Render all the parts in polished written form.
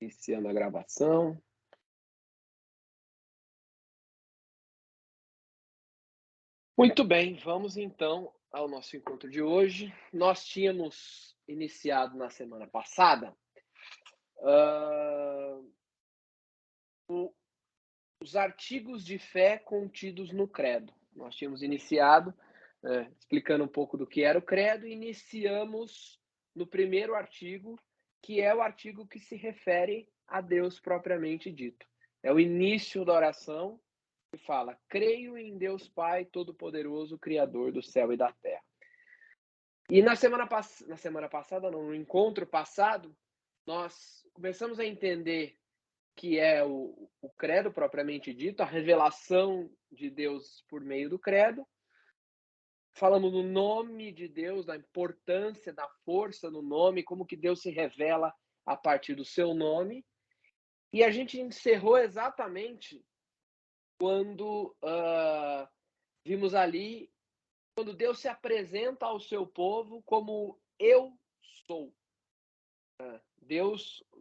Iniciando a gravação. Muito bem, vamos então ao nosso encontro de hoje. Nós tínhamos iniciado na semana passada ah, os artigos de fé contidos no credo. Nós tínhamos iniciado explicando um pouco do que era o credo e iniciamos no primeiro artigo, que é o artigo que se refere a Deus propriamente dito. É o início da oração que fala: creio em Deus Pai Todo-Poderoso, Criador do céu e da terra. E na semana passada, não, no encontro passado, nós começamos a entender que é o credo propriamente dito, a revelação de Deus por meio do credo. Falamos no nome de Deus, da importância, da força no nome, como que Deus se revela a partir do seu nome. E a gente encerrou exatamente quando vimos ali, quando Deus se apresenta ao seu povo como eu sou.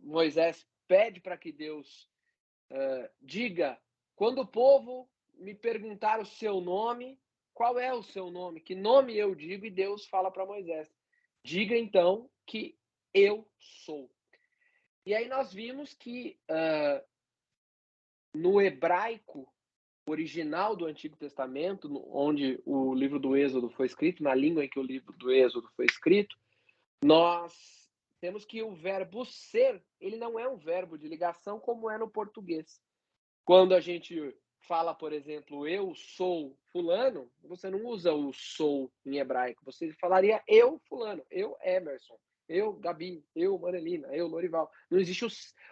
Moisés pede para que Deus diga, quando o povo me perguntar o seu nome, qual é o seu nome? Que nome eu digo? E Deus fala para Moisés, diga então que eu sou. E aí nós vimos que no hebraico original do Antigo Testamento, onde o livro do Êxodo foi escrito, na língua em que o livro do Êxodo foi escrito, nós temos que o verbo ser, ele não é um verbo de ligação como é no português. Quando a gente fala, por exemplo, eu sou fulano, você não usa o sou em hebraico, você falaria eu fulano, eu Emerson, eu Gabi, eu Manelina, eu Lorival. Não existe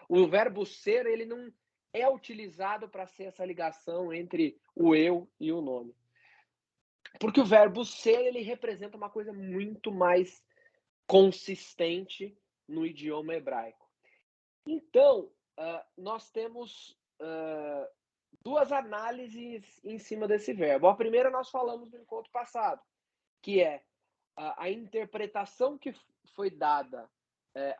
o verbo ser, ele não é utilizado para ser essa ligação entre o eu e o nome. Porque o verbo ser, ele representa uma coisa muito mais consistente no idioma hebraico. Então, nós temos duas análises em cima desse verbo. A primeira nós falamos no encontro passado, que é a interpretação que foi dada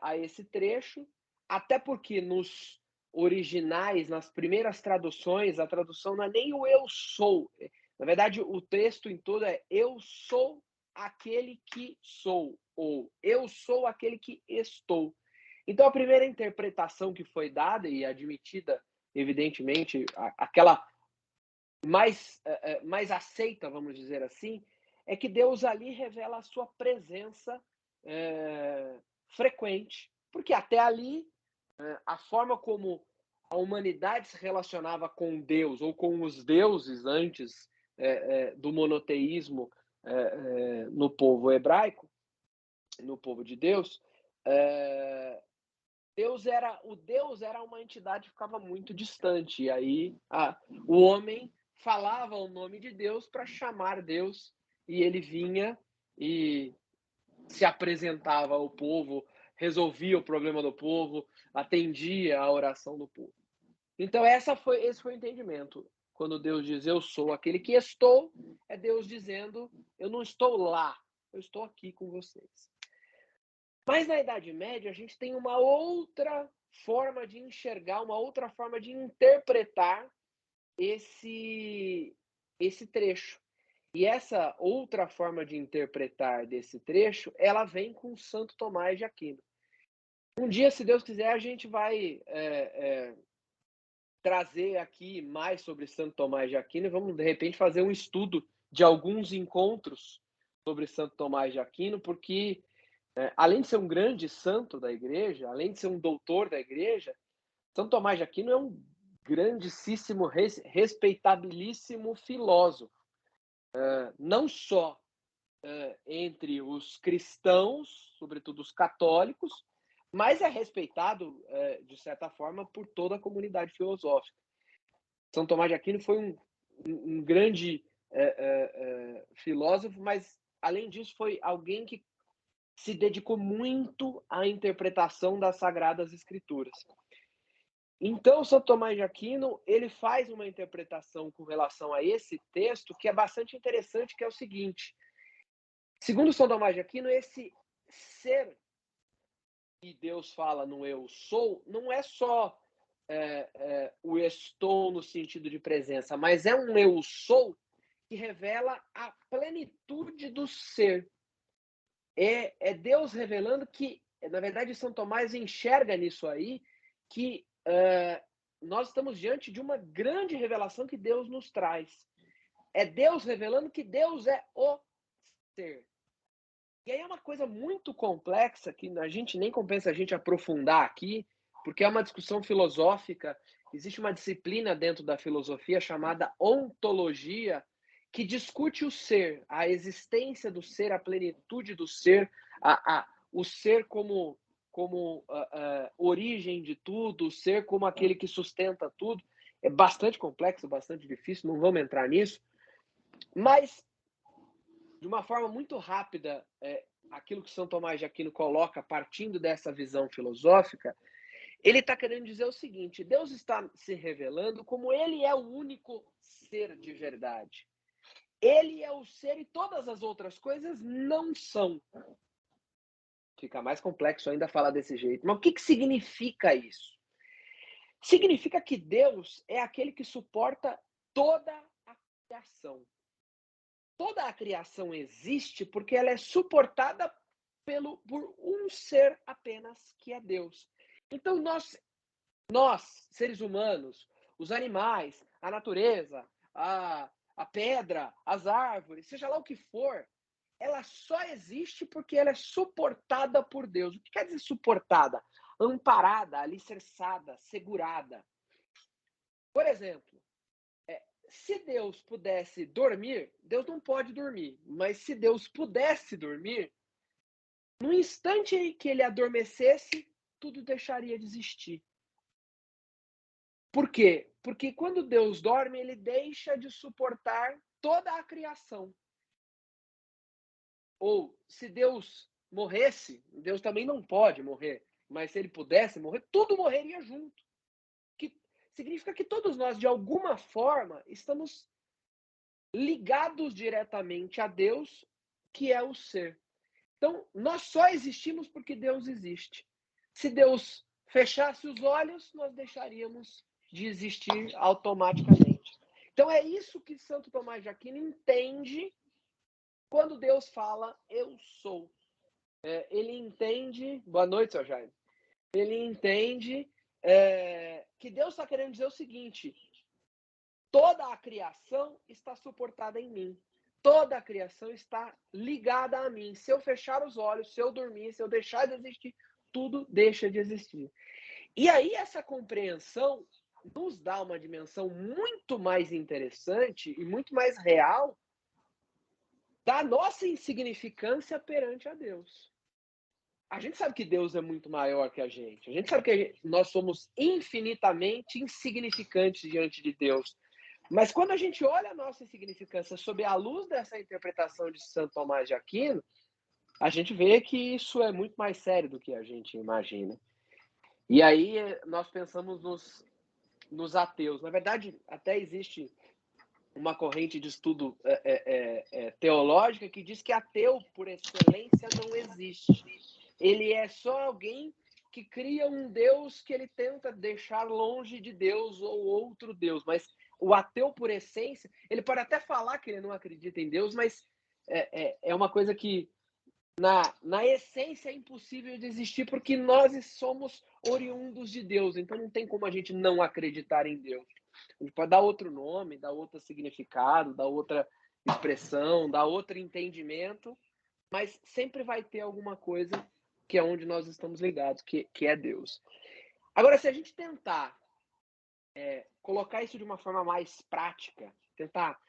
a esse trecho, até porque nos originais, nas primeiras traduções, a tradução não é nem o eu sou. Na verdade, o texto em todo é eu sou aquele que sou, ou eu sou aquele que estou. Então, a primeira interpretação que foi dada e admitida, evidentemente, aquela mais aceita, vamos dizer assim, é que Deus ali revela a sua presença frequente. Porque até ali, a forma como a humanidade se relacionava com Deus ou com os deuses antes do monoteísmo no povo hebraico, no povo de Deus, o Deus era uma entidade que ficava muito distante. E aí o homem falava o nome de Deus para chamar Deus, e ele vinha e se apresentava ao povo, resolvia o problema do povo, atendia a oração do povo. Então esse foi o entendimento. Quando Deus diz eu sou aquele que estou, é Deus dizendo eu não estou lá, eu estou aqui com vocês. Mas na Idade Média a gente tem uma outra forma de enxergar, uma outra forma de interpretar esse trecho. E essa outra forma de interpretar desse trecho, ela vem com Santo Tomás de Aquino. Um dia, se Deus quiser, a gente vai trazer aqui mais sobre Santo Tomás de Aquino e vamos, de repente, fazer um estudo de alguns encontros sobre Santo Tomás de Aquino, porque além de ser um grande santo da igreja, além de ser um doutor da igreja, São Tomás de Aquino é um grandíssimo, respeitabilíssimo filósofo. Não só entre os cristãos, sobretudo os católicos, mas é respeitado, de certa forma, por toda a comunidade filosófica. São Tomás de Aquino foi um grande filósofo, mas, além disso, foi alguém que se dedicou muito à interpretação das Sagradas Escrituras. Então, São Tomás de Aquino, ele faz uma interpretação com relação a esse texto que é bastante interessante, que é o seguinte: segundo São Tomás de Aquino, esse ser e Deus fala no eu sou, não é só o estou no sentido de presença, mas é um eu sou que revela a plenitude do ser. É Deus revelando que, na verdade, São Tomás enxerga nisso aí que nós estamos diante de uma grande revelação que Deus nos traz. É Deus revelando que Deus é o ser. E aí é uma coisa muito complexa que a gente nem compensa a gente aprofundar aqui, porque é uma discussão filosófica. Existe uma disciplina dentro da filosofia chamada ontologia, que discute o ser, a existência do ser, a plenitude do ser, o ser como origem de tudo, o ser como aquele que sustenta tudo. É bastante complexo, bastante difícil, não vamos entrar nisso. Mas, de uma forma muito rápida, aquilo que São Tomás de Aquino coloca, partindo dessa visão filosófica, ele está querendo dizer o seguinte: Deus está se revelando como ele é o único ser de verdade. Ele é o ser e todas as outras coisas não são. Fica mais complexo ainda falar desse jeito. Mas o que significa isso? Significa que Deus é aquele que suporta toda a criação. Toda a criação existe porque ela é suportada por um ser apenas, que é Deus. Então nós, seres humanos, os animais, a natureza, a pedra, as árvores, seja lá o que for, ela só existe porque ela é suportada por Deus. O que quer dizer suportada? Amparada, alicerçada, segurada. Por exemplo, se Deus pudesse dormir, Deus não pode dormir, mas se Deus pudesse dormir, no instante em que ele adormecesse, tudo deixaria de existir. Por quê? Porque quando Deus dorme, ele deixa de suportar toda a criação. Ou, se Deus morresse, Deus também não pode morrer, mas se ele pudesse morrer, tudo morreria junto. Que significa que todos nós, de alguma forma, estamos ligados diretamente a Deus, que é o ser. Então, nós só existimos porque Deus existe. Se Deus fechasse os olhos, nós deixaríamos de existir automaticamente. Então, é isso que Santo Tomás de Aquino entende quando Deus fala eu sou. Ele entende... Boa noite, seu Jaime. Ele entende que Deus está querendo dizer o seguinte: toda a criação está suportada em mim. Toda a criação está ligada a mim. Se eu fechar os olhos, se eu dormir, se eu deixar de existir, tudo deixa de existir. E aí essa compreensão nos dá uma dimensão muito mais interessante e muito mais real da nossa insignificância perante a Deus. A gente sabe que Deus é muito maior que a gente. A gente sabe que nós somos infinitamente insignificantes diante de Deus. Mas quando a gente olha a nossa insignificância sob a luz dessa interpretação de Santo Tomás de Aquino, a gente vê que isso é muito mais sério do que a gente imagina. E aí nós pensamos nos ateus. Na verdade, até existe uma corrente de estudo teológica que diz que ateu, por excelência, não existe. Ele é só alguém que cria um Deus que ele tenta deixar longe de Deus ou outro Deus. Mas o ateu, por essência, ele pode até falar que ele não acredita em Deus, mas é uma coisa que, na essência, é impossível de existir, porque nós somos oriundos de Deus. Então não tem como a gente não acreditar em Deus. A gente pode dar outro nome, dar outro significado, dar outra expressão, dar outro entendimento, mas sempre vai ter alguma coisa que é onde nós estamos ligados, que é Deus. Agora, se a gente tentar colocar isso de uma forma mais prática, tentar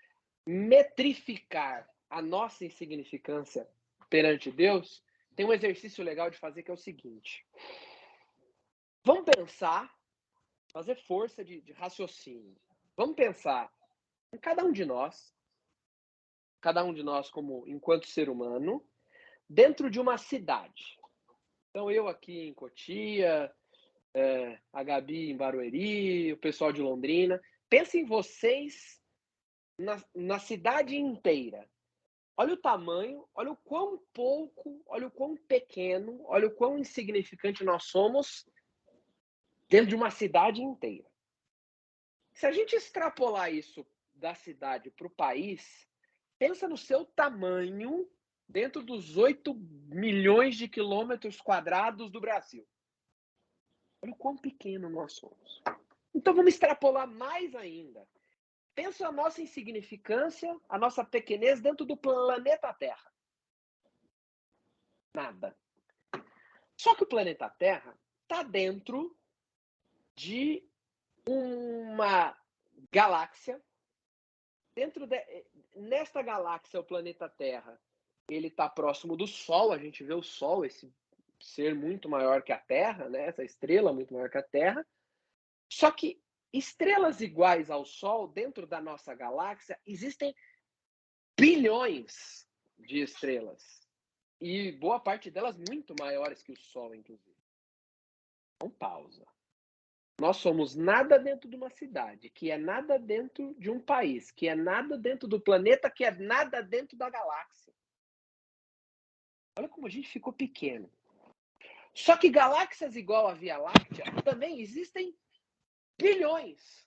metrificar a nossa insignificância perante Deus, tem um exercício legal de fazer que é o seguinte: vamos pensar, fazer força de raciocínio. Vamos pensar em cada um de nós como enquanto ser humano, dentro de uma cidade. Então, eu aqui em Cotia, a Gabi em Barueri, o pessoal de Londrina. Pensa em vocês na cidade inteira. Olha o tamanho, olha o quão pouco, olha o quão pequeno, olha o quão insignificante nós somos dentro de uma cidade inteira. Se a gente extrapolar isso da cidade para o país, pensa no seu tamanho dentro dos 8 milhões de quilômetros quadrados do Brasil. Olha o quão pequeno nós somos. Então vamos extrapolar mais ainda. Pensa a nossa insignificância, a nossa pequenez dentro do planeta Terra. Nada. Só que o planeta Terra está dentro de uma galáxia. Nesta galáxia, o planeta Terra, ele está próximo do Sol. A gente vê o Sol, esse ser muito maior que a Terra, né? Essa estrela muito maior que a Terra. Só que estrelas iguais ao Sol, dentro da nossa galáxia, existem bilhões de estrelas. E boa parte delas muito maiores que o Sol, inclusive. Então, pausa. Nós somos nada dentro de uma cidade, que é nada dentro de um país, que é nada dentro do planeta, que é nada dentro da galáxia. Olha como a gente ficou pequeno. Só que galáxias igual à Via Láctea também existem bilhões.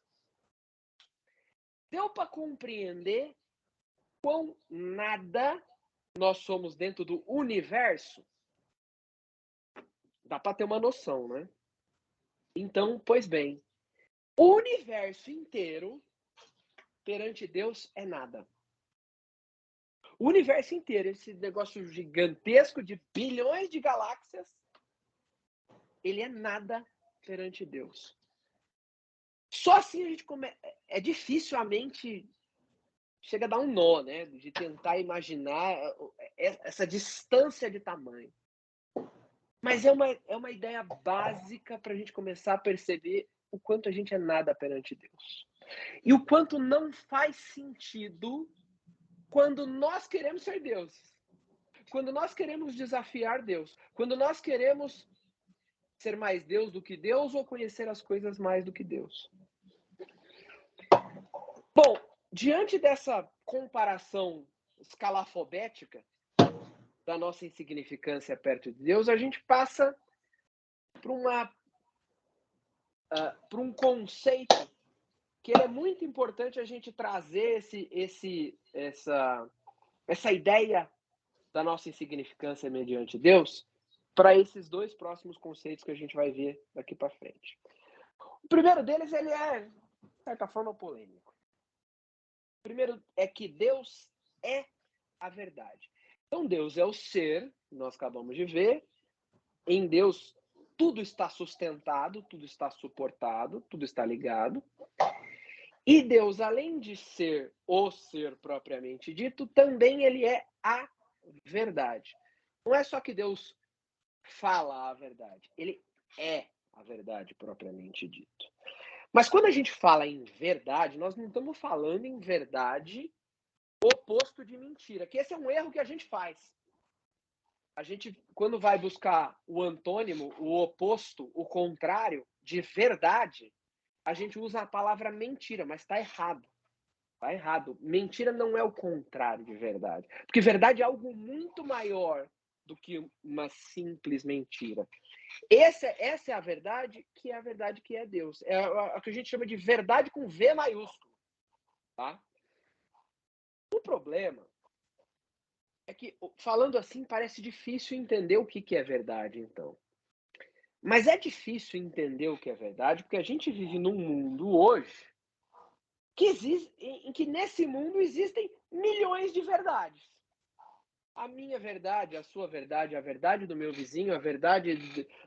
Deu para compreender quão nada nós somos dentro do universo? Dá para ter uma noção, né? Então, pois bem, o universo inteiro perante Deus é nada. O universo inteiro, esse negócio gigantesco de bilhões de galáxias, ele é nada perante Deus. Só assim a gente é difícil a mente chega a dar um nó, né? De tentar imaginar essa distância de tamanho. Mas é uma ideia básica para a gente começar a perceber o quanto a gente é nada perante Deus. E o quanto não faz sentido quando nós queremos ser Deus. Quando nós queremos desafiar Deus. Quando nós queremos ser mais Deus do que Deus ou conhecer as coisas mais do que Deus. Bom, diante dessa comparação escalafobética da nossa insignificância perto de Deus, a gente passa para um conceito que é muito importante a gente trazer essa ideia da nossa insignificância mediante Deus para esses dois próximos conceitos que a gente vai ver daqui para frente. O primeiro deles, ele é, de certa forma, polêmico. O primeiro é que Deus é a verdade. Então, Deus é o ser, nós acabamos de ver. Em Deus, tudo está sustentado, tudo está suportado, tudo está ligado. E Deus, além de ser o ser propriamente dito, também ele é a verdade. Não é só que Deus fala a verdade, ele é a verdade propriamente dito. Mas quando a gente fala em verdade, nós não estamos falando em verdade oposto de mentira, que esse é um erro que a gente faz. A gente, quando vai buscar o antônimo, o oposto, o contrário de verdade, a gente usa a palavra mentira, mas está errado. Está errado. Mentira não é o contrário de verdade. Porque verdade é algo muito maior do que uma simples mentira. Essa é a verdade que é Deus. É o que a gente chama de verdade com V maiúsculo. Tá? O problema é que, falando assim, parece difícil entender o que é verdade, então. Mas é difícil entender o que é verdade, porque a gente vive num mundo hoje em que nesse mundo existem milhões de verdades. A minha verdade, a sua verdade, a verdade do meu vizinho, a verdade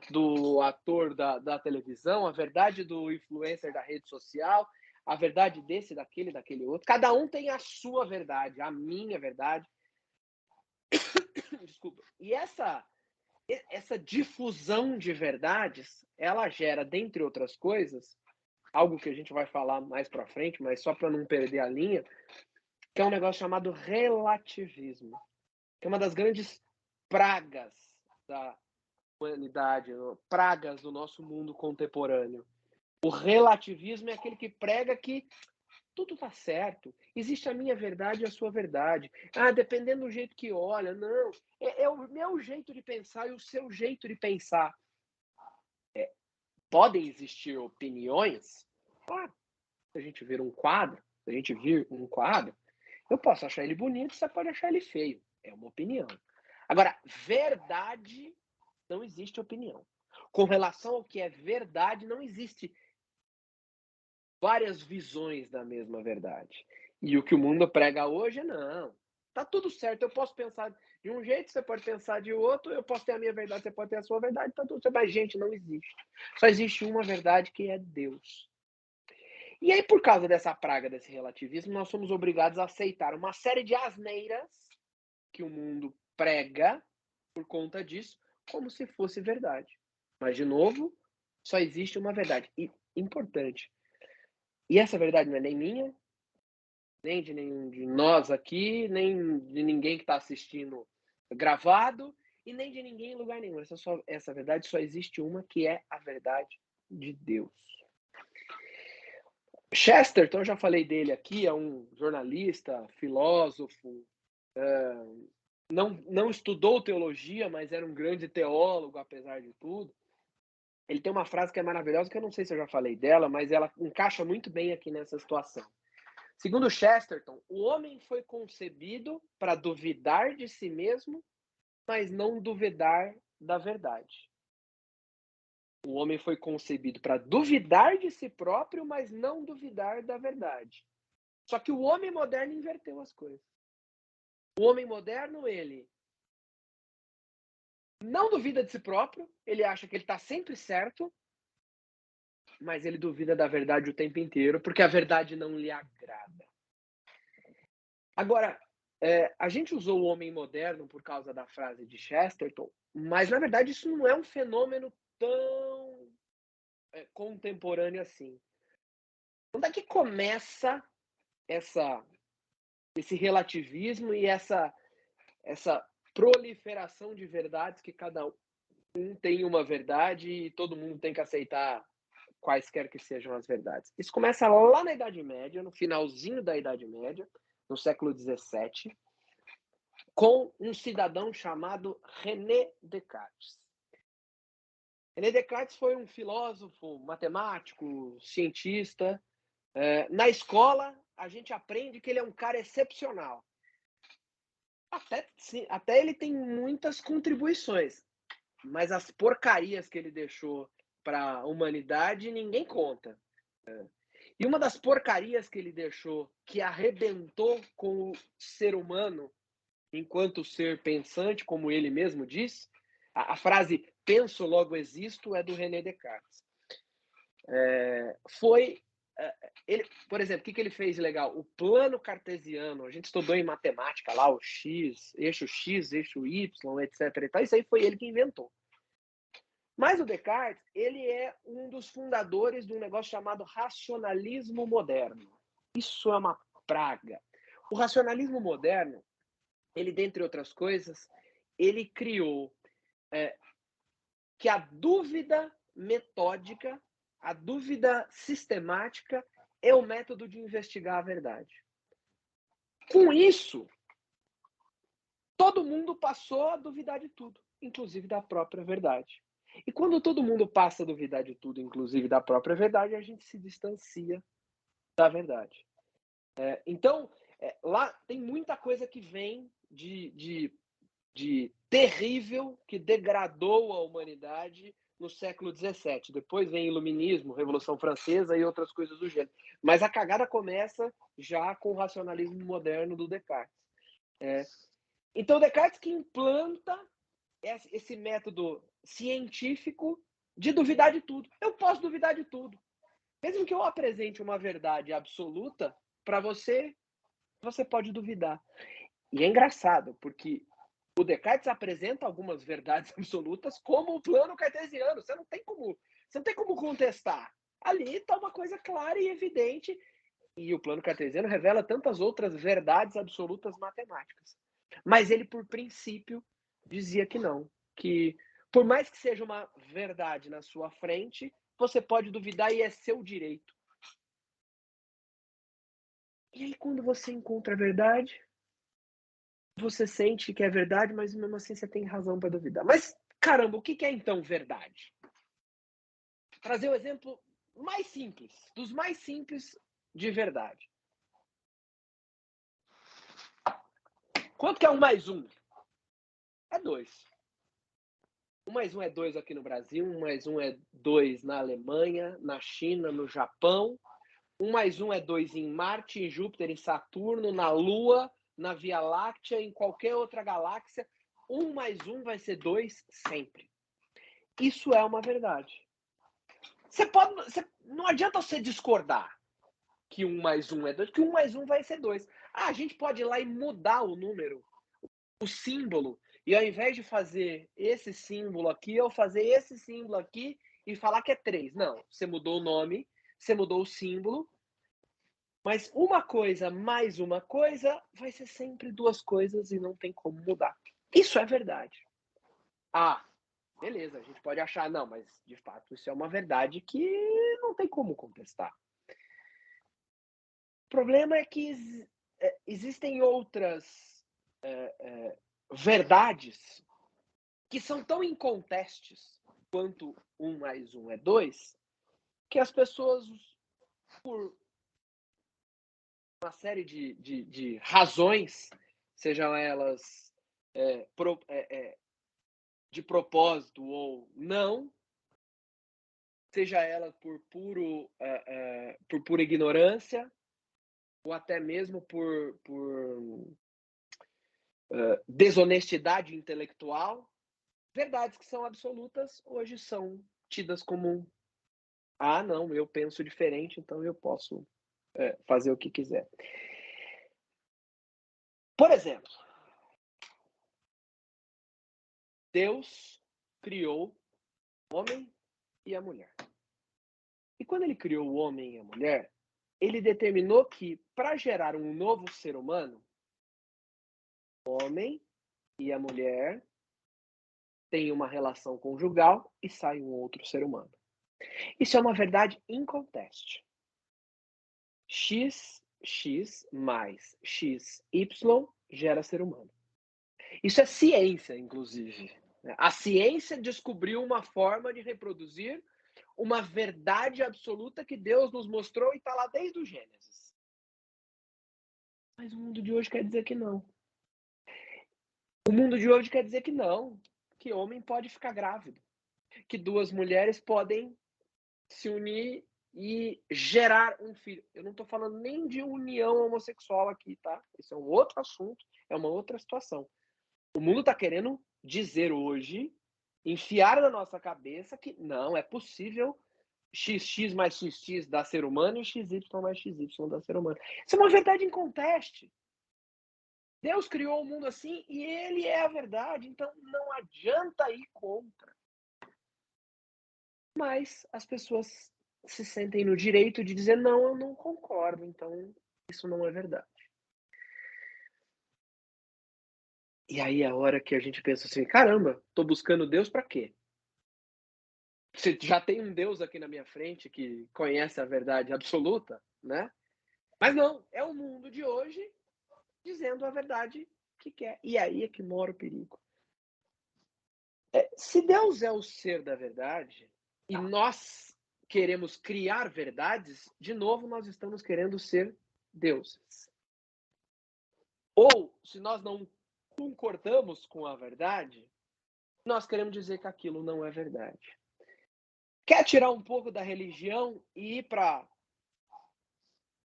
do ator da televisão, a verdade do influencer da rede social, a verdade desse, daquele outro. Cada um tem a sua verdade, a minha verdade. Desculpa. E essa difusão de verdades, ela gera, dentre outras coisas, algo que a gente vai falar mais para frente, mas só para não perder a linha, que é um negócio chamado relativismo, que é uma das grandes pragas da humanidade, pragas do nosso mundo contemporâneo. O relativismo é aquele que prega que tudo está certo. Existe a minha verdade e a sua verdade. Ah, dependendo do jeito que olha, não. É o meu jeito de pensar e o seu jeito de pensar. Podem existir opiniões? Claro. Se a gente vir um quadro, se a gente vir um quadro, eu posso achar ele bonito, você pode achar ele feio. É uma opinião. Agora, verdade, não existe opinião. Com relação ao que é verdade, não existe várias visões da mesma verdade. E o que o mundo prega hoje, não. Tá tudo certo, eu posso pensar de um jeito, você pode pensar de outro, eu posso ter a minha verdade, você pode ter a sua verdade, tá tudo certo. Mas, gente, não existe. Só existe uma verdade que é Deus. E aí, por causa dessa praga, desse relativismo, nós somos obrigados a aceitar uma série de asneiras que o mundo prega por conta disso, como se fosse verdade. Mas, de novo, só existe uma verdade. E importante. E essa verdade não é nem minha, nem de nenhum de nós aqui, nem de ninguém que está assistindo gravado, e nem de ninguém em lugar nenhum. Essa verdade só existe uma, que é a verdade de Deus. Chesterton, eu já falei dele aqui, é um jornalista, filósofo, não estudou teologia, mas era um grande teólogo, apesar de tudo. Ele tem uma frase que é maravilhosa, que eu não sei se eu já falei dela, mas ela encaixa muito bem aqui nessa situação. Segundo Chesterton, o homem foi concebido para duvidar de si mesmo, mas não duvidar da verdade. O homem foi concebido para duvidar de si próprio, mas não duvidar da verdade. Só que o homem moderno inverteu as coisas. O homem moderno, ele não duvida de si próprio, ele acha que ele está sempre certo, mas ele duvida da verdade o tempo inteiro, porque a verdade não lhe agrada. Agora, a gente usou o homem moderno por causa da frase de Chesterton, mas na verdade isso não é um fenômeno tão contemporâneo assim. Onde é que começa esse relativismo e essa proliferação de verdades, que cada um tem uma verdade e todo mundo tem que aceitar quaisquer que sejam as verdades? Isso começa lá na Idade Média, no finalzinho da Idade Média, no século XVII, com um cidadão chamado René Descartes. René Descartes foi um filósofo, matemático, cientista. Na escola, a gente aprende que ele é um cara excepcional. Até ele tem muitas contribuições, mas as porcarias que ele deixou para a humanidade ninguém conta. E uma das porcarias que ele deixou, que arrebentou com o ser humano enquanto ser pensante, como ele mesmo diz, a frase penso, logo existo é do René Descartes. Ele, por exemplo, o que ele fez legal? O plano cartesiano, a gente estudou em matemática lá, o X, eixo Y, etc. E tal, isso aí foi ele que inventou. Mas o Descartes, ele é um dos fundadores de um negócio chamado racionalismo moderno. Isso é uma praga. O racionalismo moderno, ele, dentre outras coisas, ele criou que a dúvida metódica, a dúvida sistemática é o método de investigar a verdade. Com isso, todo mundo passou a duvidar de tudo, inclusive da própria verdade. E quando todo mundo passa a duvidar de tudo, inclusive da própria verdade, a gente se distancia da verdade. Então, lá tem muita coisa que vem de terrível, que degradou a humanidade no século XVII. Depois vem Iluminismo, Revolução Francesa e outras coisas do gênero. Mas a cagada começa já com o racionalismo moderno do Descartes. Então, Descartes que implanta esse método científico de duvidar de tudo. Eu posso duvidar de tudo. Mesmo que eu apresente uma verdade absoluta para você, você pode duvidar. E é engraçado, porque o Descartes apresenta algumas verdades absolutas como o plano cartesiano. Você não tem como contestar. Ali está uma coisa clara e evidente. E o plano cartesiano revela tantas outras verdades absolutas matemáticas. Mas ele, por princípio, dizia que não. Que por mais que seja uma verdade na sua frente, você pode duvidar e é seu direito. E aí, quando você encontra a verdade, você sente que é verdade, mas mesmo assim você tem razão para duvidar. Mas, caramba, o que é então verdade? Trazer o exemplo mais simples, dos mais simples de verdade. Quanto que é 1 mais 1? É 2. 1 mais 1 é 2 aqui no Brasil, 1 mais 1 é 2 na Alemanha, na China, no Japão. 1 mais 1 é 2 em Marte, em Júpiter, em Saturno, na Lua, na Via Láctea, em qualquer outra galáxia. 1 mais 1 vai ser 2 sempre. Isso é uma verdade. Não adianta você discordar que 1 mais 1 é 2, que 1 mais 1 vai ser 2. Ah, a gente pode ir lá e mudar o número, o símbolo, e ao invés de fazer esse símbolo aqui, eu fazer esse símbolo aqui e falar que é 3. Não, você mudou o nome, você mudou o símbolo, mas uma coisa mais uma coisa vai ser sempre 2 coisas e não tem como mudar. Isso é verdade. Ah, beleza, a gente pode achar, não, mas de fato isso é uma verdade que não tem como contestar. O problema é que existem outras verdades que são tão incontestes quanto 1 mais 1 é 2, que as pessoas, por uma série de razões, sejam elas de propósito ou não, seja ela por pura ignorância, ou até mesmo por desonestidade intelectual, verdades que são absolutas hoje são tidas como não, eu penso diferente, então eu posso fazer o que quiser. Por exemplo, Deus criou o homem e a mulher. E quando ele criou o homem e a mulher, ele determinou que para gerar um novo ser humano, o homem e a mulher têm uma relação conjugal e sai um outro ser humano. Isso é uma verdade inconteste. X mais XY gera ser humano. Isso é ciência, inclusive. A ciência descobriu uma forma de reproduzir uma verdade absoluta que Deus nos mostrou e está lá desde o Gênesis. Mas o mundo de hoje quer dizer que não. O mundo de hoje quer dizer que não, que homem pode ficar grávido, que 2 mulheres podem se unir e gerar um filho. Eu não estou falando nem de união homossexual aqui, tá? Isso é um outro assunto, é uma outra situação. O mundo está querendo dizer hoje, enfiar na nossa cabeça que não é possível XX mais XX dar ser humano e XY mais XY dar ser humano. Isso é uma verdade inconteste. Deus criou o mundo assim e ele é a verdade, então não adianta ir contra. Mas as pessoas se sentem no direito de dizer: não, eu não concordo, então isso não é verdade. E aí é a hora que a gente pensa assim: caramba, estou buscando Deus para quê? Se já tem um Deus aqui na minha frente que conhece a verdade absoluta, né? Mas não, é o mundo de hoje dizendo a verdade que quer. E aí é que mora o perigo. Se Deus é o ser da verdade e nós queremos criar verdades, de novo nós estamos querendo ser deuses. Ou, se nós não concordamos com a verdade, nós queremos dizer que aquilo não é verdade. Quer tirar um pouco da religião e ir para a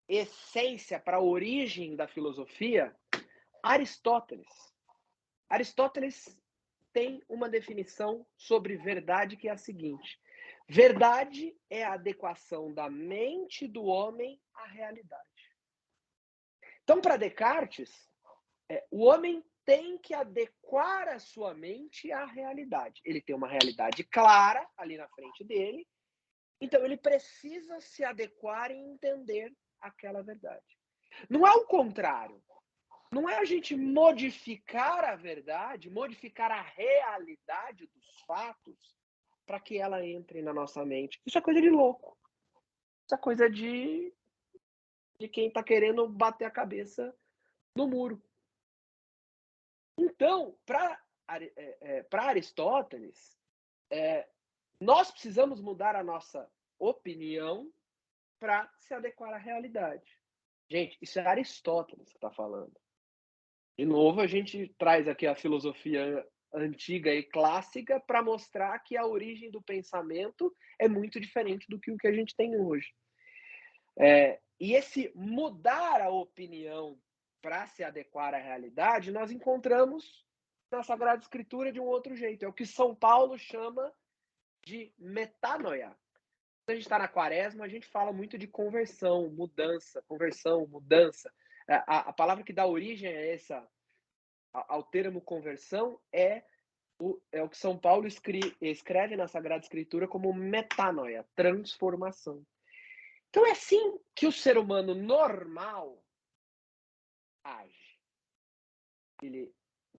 essência, para a origem da filosofia? Aristóteles. Aristóteles tem uma definição sobre verdade que é a seguinte: verdade é a adequação da mente do homem à realidade. Então, para Descartes, o homem tem que adequar a sua mente à realidade. Ele tem uma realidade clara ali na frente dele, então ele precisa se adequar e entender aquela verdade. Não é o contrário. Não é a gente modificar a verdade, modificar a realidade dos fatos para que ela entre na nossa mente. Isso é coisa de louco. Isso é coisa de de quem está querendo bater a cabeça no muro. Então, para Aristóteles, nós precisamos mudar a nossa opinião para se adequar à realidade. Gente, isso é Aristóteles que está falando. De novo, a gente traz aqui a filosofia antiga e clássica para mostrar que a origem do pensamento é muito diferente do que o que a gente tem hoje. E esse mudar a opinião para se adequar à realidade, nós encontramos na Sagrada Escritura de um outro jeito. É o que São Paulo chama de metanoia. Quando a gente está na Quaresma, a gente fala muito de conversão, mudança. A palavra que dá origem ao termo conversão é o que São Paulo escreve na Sagrada Escritura como metanoia, transformação. Então é assim que o ser humano normal age. Ele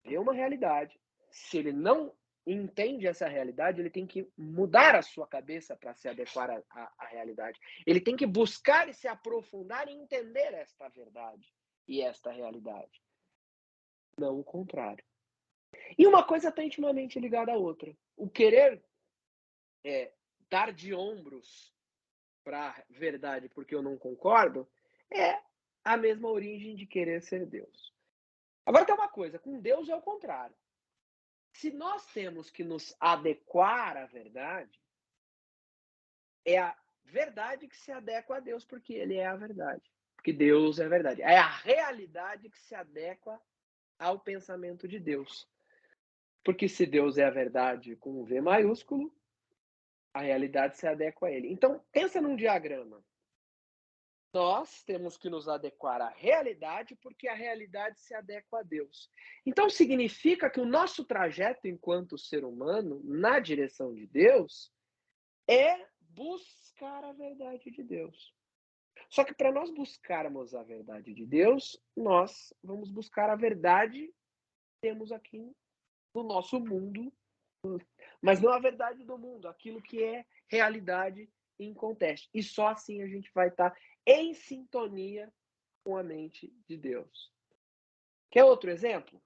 vê uma realidade. Se ele não entende essa realidade, ele tem que mudar a sua cabeça para se adequar à realidade. Ele tem que buscar e se aprofundar em entender esta verdade e esta realidade. Não o contrário. E uma coisa está intimamente ligada à outra. O querer dar de ombros para a verdade porque eu não concordo é a mesma origem de querer ser Deus. Agora tem uma coisa, com Deus é o contrário. Se nós temos que nos adequar à verdade, é a verdade que se adequa a Deus, porque Ele é a verdade. Porque Deus é a verdade. É a realidade que se adequa ao pensamento de Deus. Porque se Deus é a verdade com um V maiúsculo, a realidade se adequa a Ele. Então, pensa num diagrama. Nós temos que nos adequar à realidade porque a realidade se adequa a Deus. Então, significa que o nosso trajeto enquanto ser humano, na direção de Deus, é buscar a verdade de Deus. Só que para nós buscarmos a verdade de Deus, nós vamos buscar a verdade que temos aqui no nosso mundo, mas não a verdade do mundo, aquilo que é realidade inconteste. E só assim a gente vai estar em sintonia com a mente de Deus. Quer outro exemplo?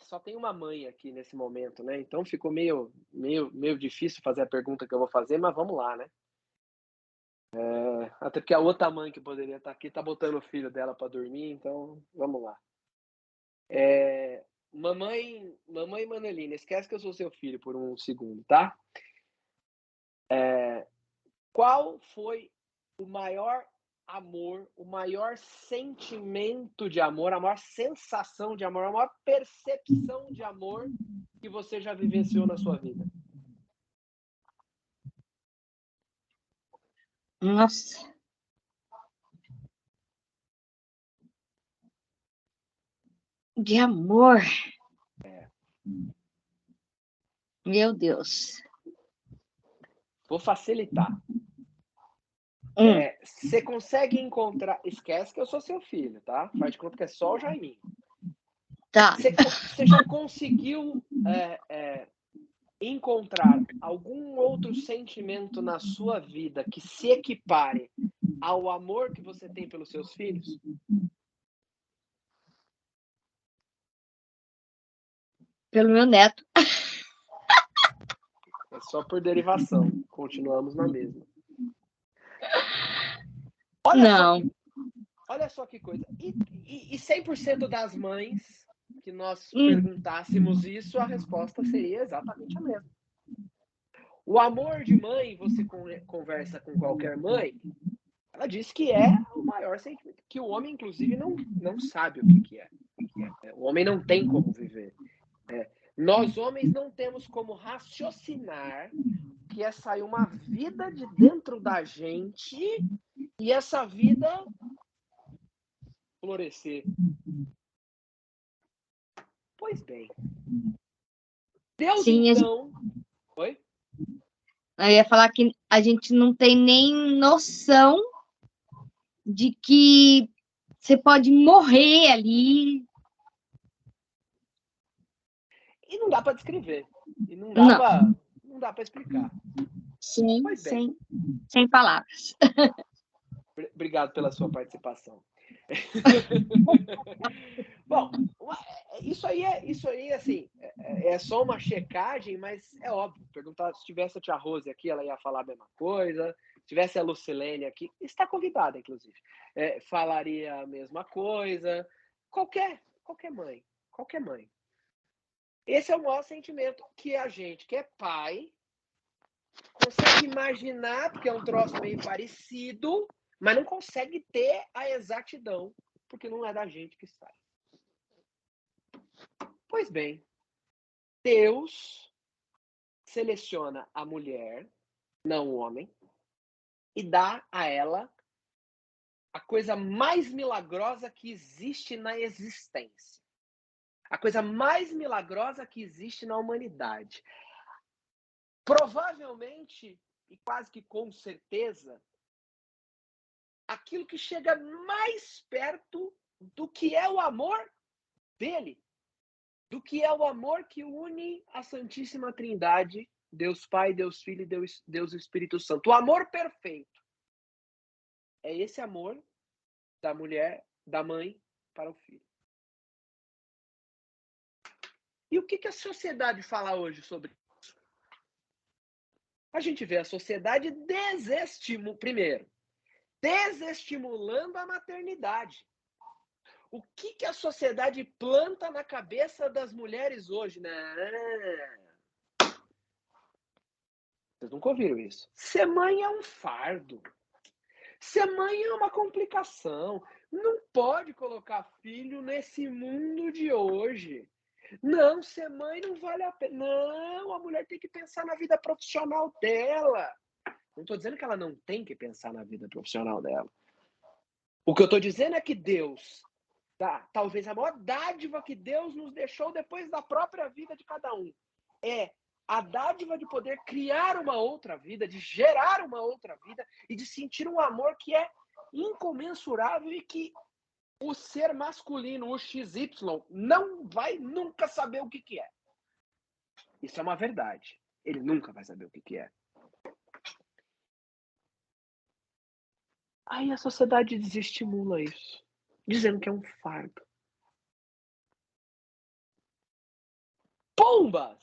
Só tem uma mãe aqui nesse momento, né? Então ficou meio difícil fazer a pergunta que eu vou fazer, mas vamos lá, né? Até porque a outra mãe que poderia estar aqui está botando o filho dela para dormir, então vamos lá. Mamãe Manelina, esquece que eu sou seu filho por um segundo, tá? Qual foi o maior amor, o maior sentimento de amor, a maior sensação de amor, a maior percepção de amor que você já vivenciou na sua vida? Nossa. De amor. Meu Deus. Vou facilitar. Você consegue encontrar... Esquece que eu sou seu filho, tá? Faz de conta que é só o Jaiminho. Tá. Você já conseguiu encontrar algum outro sentimento na sua vida que se equipare ao amor que você tem pelos seus filhos? Pelo meu neto. É só por derivação. Continuamos na mesma. Olha só que coisa. E 100% das mães que nós perguntássemos isso, a resposta seria exatamente a mesma. O amor de mãe, você conversa com qualquer mãe, ela diz que é o maior sentimento, que o homem, inclusive, não sabe o que é. O homem não tem como viver. Nós, homens, não temos como raciocinar que é sair uma vida de dentro da gente e essa vida florescer. Pois bem. Deus, sim, então... Oi? Eu ia falar que a gente não tem nem noção de que você pode morrer ali. E não dá para descrever. E não dá para explicar. Sim, Pois bem. sem palavras. Obrigado pela sua participação. Bom, isso aí, assim, é só uma checagem, mas é óbvio. Perguntar se tivesse a tia Rose aqui, ela ia falar a mesma coisa. Se tivesse a Lucilene aqui, está convidada, inclusive, falaria a mesma coisa. Qualquer mãe. Esse é o maior sentimento que a gente, que é pai, consegue imaginar, porque é um troço meio parecido, mas não consegue ter a exatidão, porque não é da gente que sai. Pois bem, Deus seleciona a mulher, não o homem, e dá a ela a coisa mais milagrosa que existe na existência. A coisa mais milagrosa que existe na humanidade. Provavelmente, e quase que com certeza, aquilo que chega mais perto do que é o amor dele, do que é o amor que une a Santíssima Trindade, Deus Pai, Deus Filho e Deus Espírito Santo. O amor perfeito. É esse amor da mulher, da mãe para o filho. E o que a sociedade fala hoje sobre isso? A gente vê a sociedade desestimulando a maternidade. O que a sociedade planta na cabeça das mulheres hoje? Vocês nunca ouviram isso. Ser mãe é um fardo. Ser mãe é uma complicação. Não pode colocar filho nesse mundo de hoje. Não, ser mãe não vale a pena. Não, a mulher tem que pensar na vida profissional dela. Não estou dizendo que ela não tem que pensar na vida profissional dela. O que eu estou dizendo é que Deus, talvez a maior dádiva que Deus nos deixou depois da própria vida de cada um, é a dádiva de poder criar uma outra vida, de gerar uma outra vida e de sentir um amor que é incomensurável e que o ser masculino, o XY, não vai nunca saber o que é. Isso é uma verdade. Ele nunca vai saber o que é. Aí a sociedade desestimula isso, dizendo que é um fardo. Pombas!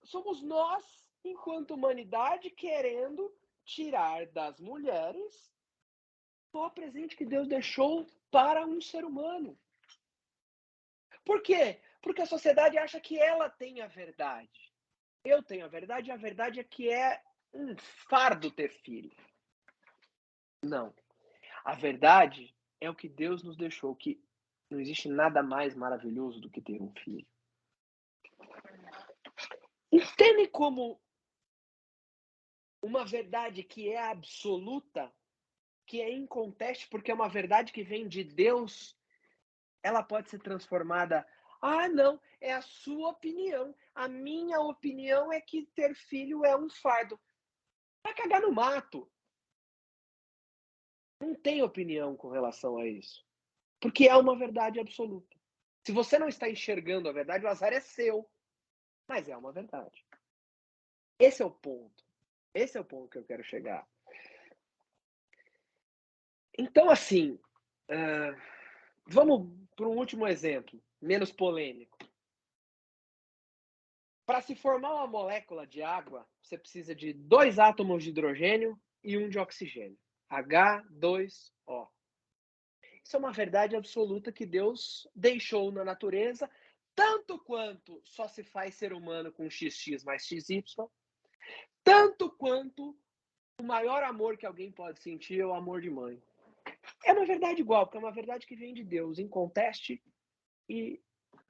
Somos nós, enquanto humanidade, querendo tirar das mulheres o presente que Deus deixou para um ser humano. Por quê? Porque a sociedade acha que ela tem a verdade. Eu tenho a verdade, e a verdade é que é um fardo ter filho. Não. A verdade é o que Deus nos deixou, que não existe nada mais maravilhoso do que ter um filho. Entendem como uma verdade que é absoluta, que é inconteste, porque é uma verdade que vem de Deus, ela pode ser transformada. Ah, não, é a sua opinião. A minha opinião é que ter filho é um fardo. Vai cagar no mato. Não tem opinião com relação a isso. Porque é uma verdade absoluta. Se você não está enxergando a verdade, o azar é seu. Mas é uma verdade. Esse é o ponto. Esse é o ponto que eu quero chegar. Então, assim, vamos para um último exemplo, menos polêmico. Para se formar uma molécula de água, você precisa de 2 átomos de hidrogênio e 1 de oxigênio. H2O. Isso é uma verdade absoluta que Deus deixou na natureza, tanto quanto só se faz ser humano com XX mais XY, tanto quanto o maior amor que alguém pode sentir é o amor de mãe. É uma verdade igual, porque é uma verdade que vem de Deus, inconteste e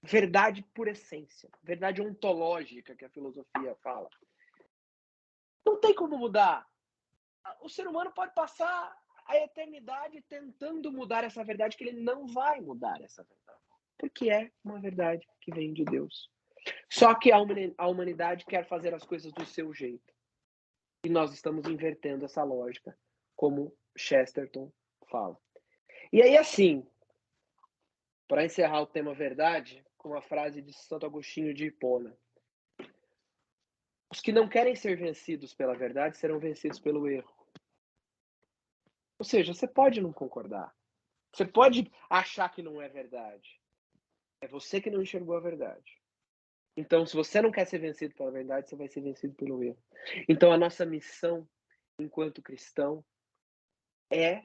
verdade por essência, verdade ontológica que a filosofia fala. Não tem como mudar. O ser humano pode passar a eternidade tentando mudar essa verdade, que ele não vai mudar essa verdade, porque é uma verdade que vem de Deus. Só que a humanidade quer fazer as coisas do seu jeito. E nós estamos invertendo essa lógica, como Chesterton fala. E aí, assim, para encerrar o tema verdade, com uma frase de Santo Agostinho de Hipona. Os que não querem ser vencidos pela verdade serão vencidos pelo erro. Ou seja, você pode não concordar. Você pode achar que não é verdade. É você que não enxergou a verdade. Então, se você não quer ser vencido pela verdade, você vai ser vencido pelo erro. Então, a nossa missão, enquanto cristão, é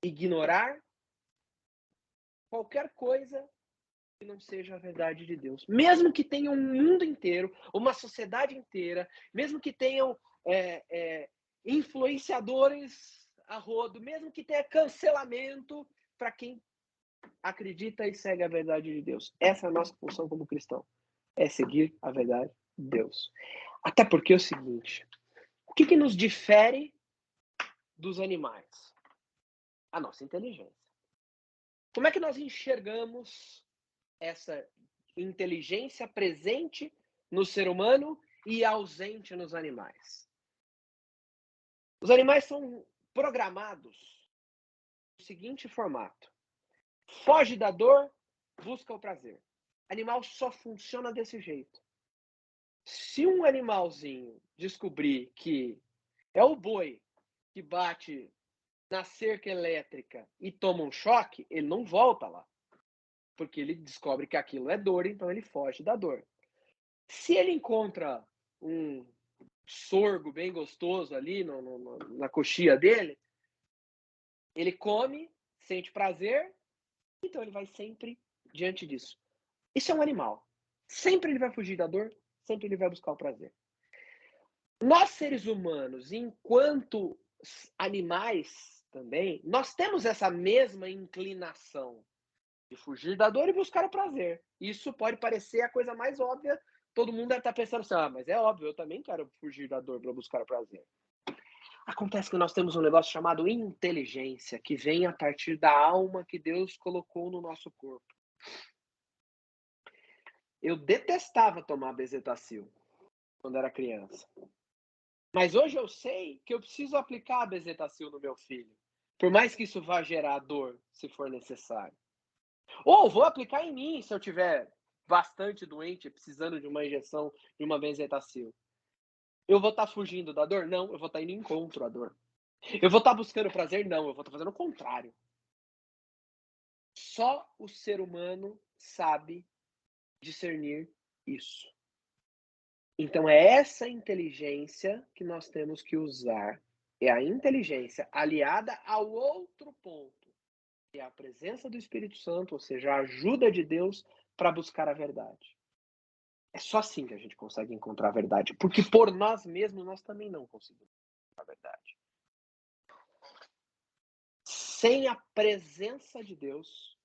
ignorar qualquer coisa que não seja a verdade de Deus. Mesmo que tenha um mundo inteiro, uma sociedade inteira, mesmo que tenham influenciadores a rodo, mesmo que tenha cancelamento para quem acredita e segue a verdade de Deus. Essa é a nossa função como cristão. É seguir a verdade de Deus. Até porque é o seguinte, o que nos difere dos animais? A nossa inteligência. Como é que nós enxergamos essa inteligência presente no ser humano e ausente nos animais? Os animais são programados no seguinte formato: foge da dor, busca o prazer. Animal só funciona desse jeito. Se um animalzinho descobrir que é o boi que bate na cerca elétrica e toma um choque, ele não volta lá. Porque ele descobre que aquilo é dor, então ele foge da dor. Se ele encontra um sorgo bem gostoso ali na coxia dele, ele come, sente prazer, então ele vai sempre diante disso. Isso é um animal. Sempre ele vai fugir da dor, sempre ele vai buscar o prazer. Nós, seres humanos, enquanto animais também, nós temos essa mesma inclinação de fugir da dor e buscar o prazer. Isso pode parecer a coisa mais óbvia. Todo mundo deve estar pensando assim, mas é óbvio, eu também quero fugir da dor para buscar o prazer. Acontece que nós temos um negócio chamado inteligência, que vem a partir da alma que Deus colocou no nosso corpo. Eu detestava tomar bezetacil quando era criança. Mas hoje eu sei que eu preciso aplicar a bezetacil no meu filho. Por mais que isso vá gerar dor, se for necessário. Ou vou aplicar em mim, se eu tiver bastante doente, precisando de uma injeção de uma bezetacil. Eu vou estar fugindo da dor? Não, eu vou estar indo em encontro à dor. Eu vou estar buscando prazer? Não, eu vou estar fazendo o contrário. Só o ser humano sabe discernir isso. Então é essa inteligência que nós temos que usar. É a inteligência aliada ao outro ponto, que é a presença do Espírito Santo, ou seja, a ajuda de Deus para buscar a verdade. É só assim que a gente consegue encontrar a verdade, porque por nós mesmos nós também não conseguimos encontrar a verdade. Sem a presença de Deus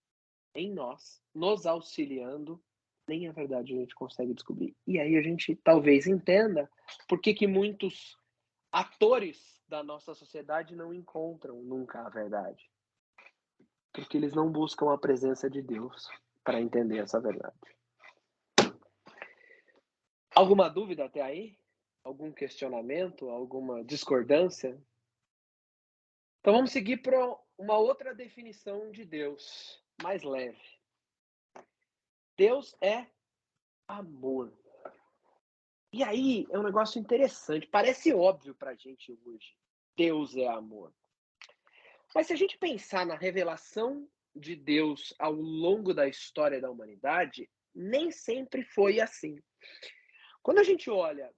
em nós, nos auxiliando, nem a verdade a gente consegue descobrir. E aí a gente talvez entenda por que muitos atores da nossa sociedade não encontram nunca a verdade. Porque eles não buscam a presença de Deus para entender essa verdade. Alguma dúvida até aí? Algum questionamento? Alguma discordância? Então vamos seguir para uma outra definição de Deus, mais leve. Deus é amor. E aí é um negócio interessante, parece óbvio para a gente hoje. Deus é amor. Mas se a gente pensar na revelação de Deus ao longo da história da humanidade, nem sempre foi assim. Quando a gente olha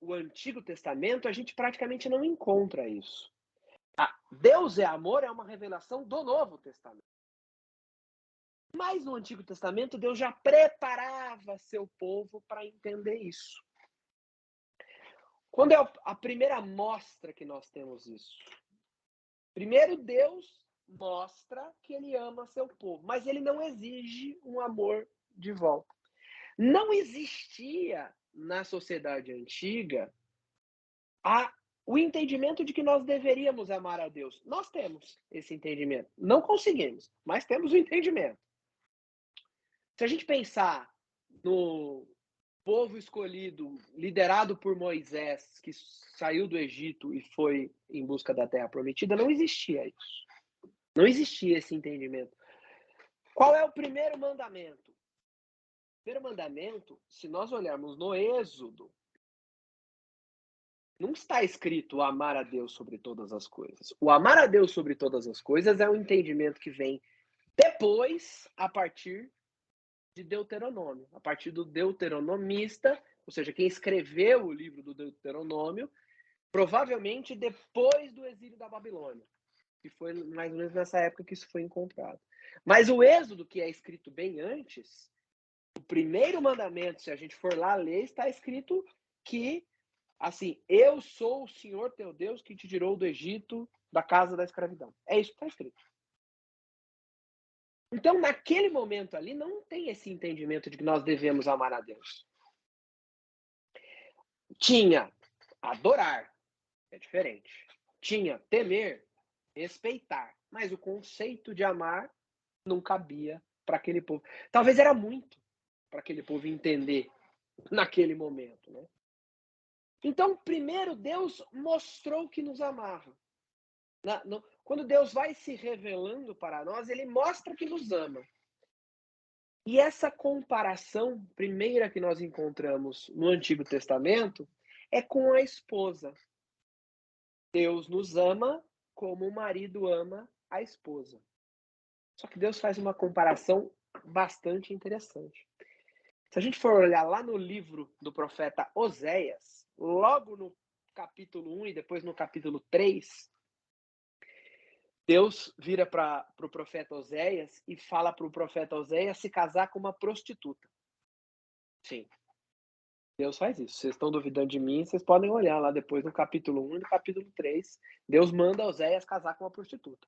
o Antigo Testamento, a gente praticamente não encontra isso. Deus é amor é uma revelação do Novo Testamento. Mas no Antigo Testamento, Deus já preparava seu povo para entender isso. Quando é a primeira amostra que nós temos isso? Primeiro, Deus mostra que ele ama seu povo, mas ele não exige um amor de volta. Não existia na sociedade antiga o entendimento de que nós deveríamos amar a Deus. Nós temos esse entendimento. Não conseguimos, mas temos o entendimento. Se a gente pensar no povo escolhido, liderado por Moisés, que saiu do Egito e foi em busca da Terra Prometida, não existia isso. Não existia esse entendimento. Qual é o primeiro mandamento? O primeiro mandamento, se nós olharmos no Êxodo, não está escrito amar a Deus sobre todas as coisas. O amar a Deus sobre todas as coisas é um entendimento que vem depois, a partir de Deuteronômio, a partir do deuteronomista, ou seja, quem escreveu o livro do Deuteronômio, provavelmente depois do exílio da Babilônia, que foi mais ou menos nessa época que isso foi encontrado. Mas o Êxodo, que é escrito bem antes, o primeiro mandamento, se a gente for lá ler, está escrito que, assim, eu sou o Senhor teu Deus que te tirou do Egito, da casa da escravidão. É isso que está escrito. Então, naquele momento ali, não tem esse entendimento de que nós devemos amar a Deus. Tinha adorar, é diferente. Tinha temer, respeitar. Mas o conceito de amar não cabia para aquele povo. Talvez era muito para aquele povo entender naquele momento, né? Então, primeiro, Deus mostrou que nos amava. Quando Deus vai se revelando para nós, ele mostra que nos ama. E essa comparação primeira que nós encontramos no Antigo Testamento é com a esposa. Deus nos ama como o marido ama a esposa. Só que Deus faz uma comparação bastante interessante. Se a gente for olhar lá no livro do profeta Oséias, logo no capítulo 1 e depois no capítulo 3, Deus vira para o profeta Oséias e fala para o profeta Oséias se casar com uma prostituta. Sim, Deus faz isso. Vocês estão duvidando de mim, vocês podem olhar lá depois no capítulo 1 e no capítulo 3. Deus manda Oséias casar com uma prostituta.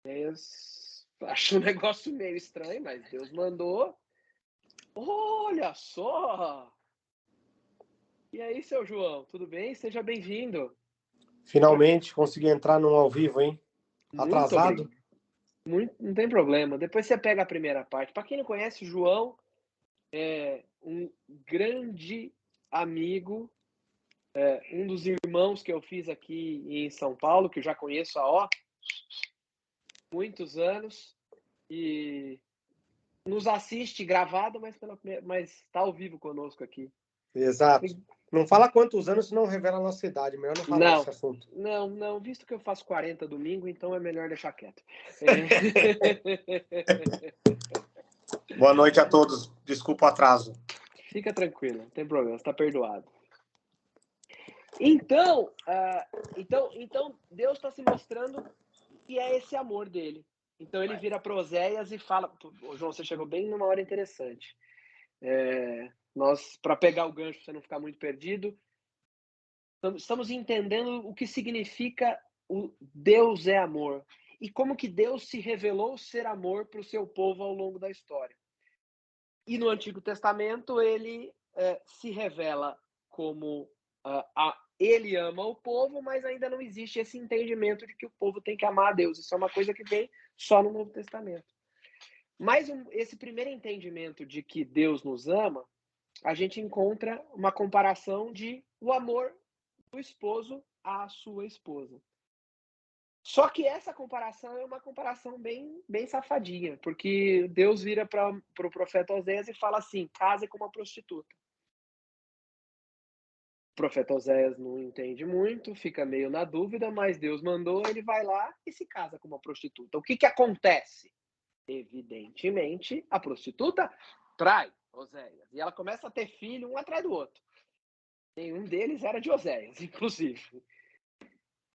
Oséias acha um negócio meio estranho, mas Deus mandou. Olha só! E aí, seu João, tudo bem? Seja bem-vindo. Finalmente consegui entrar num ao vivo, hein? Muito Atrasado? não tem problema. Depois você pega a primeira parte. Para quem não conhece, o João é um grande amigo, um dos irmãos que eu fiz aqui em São Paulo, que eu já conheço há muitos anos, e nos assiste gravado, mas está ao vivo conosco aqui. Exato. Não fala quantos anos, senão revela a nossa idade. Melhor não falar desse assunto. Não. Visto que eu faço 40 domingo, então é melhor deixar quieto. Boa noite a todos. Desculpa o atraso. Fica tranquilo, não tem problema, está perdoado. Então Deus está se mostrando que é esse amor dele. Então ele vira para Oséias e fala... João, você chegou bem numa hora interessante. Nós, para pegar o gancho, para você não ficar muito perdido, estamos entendendo o que significa o Deus é amor. E como que Deus se revelou ser amor para o seu povo ao longo da história. E no Antigo Testamento ele se revela como ele ama o povo, mas ainda não existe esse entendimento de que o povo tem que amar a Deus. Isso é uma coisa que vem só no Novo Testamento. Mas esse primeiro entendimento de que Deus nos ama, a gente encontra uma comparação de o amor do esposo à sua esposa. Só que essa comparação é uma comparação bem safadinha, porque Deus vira para o profeta Oséias e fala assim: case com uma prostituta. O profeta Oséias não entende muito, fica meio na dúvida, mas Deus mandou, ele vai lá e se casa com uma prostituta. O que acontece? Evidentemente, a prostituta trai Oséias. E ela começa a ter filho um atrás do outro. Nenhum deles era de Oséias, inclusive.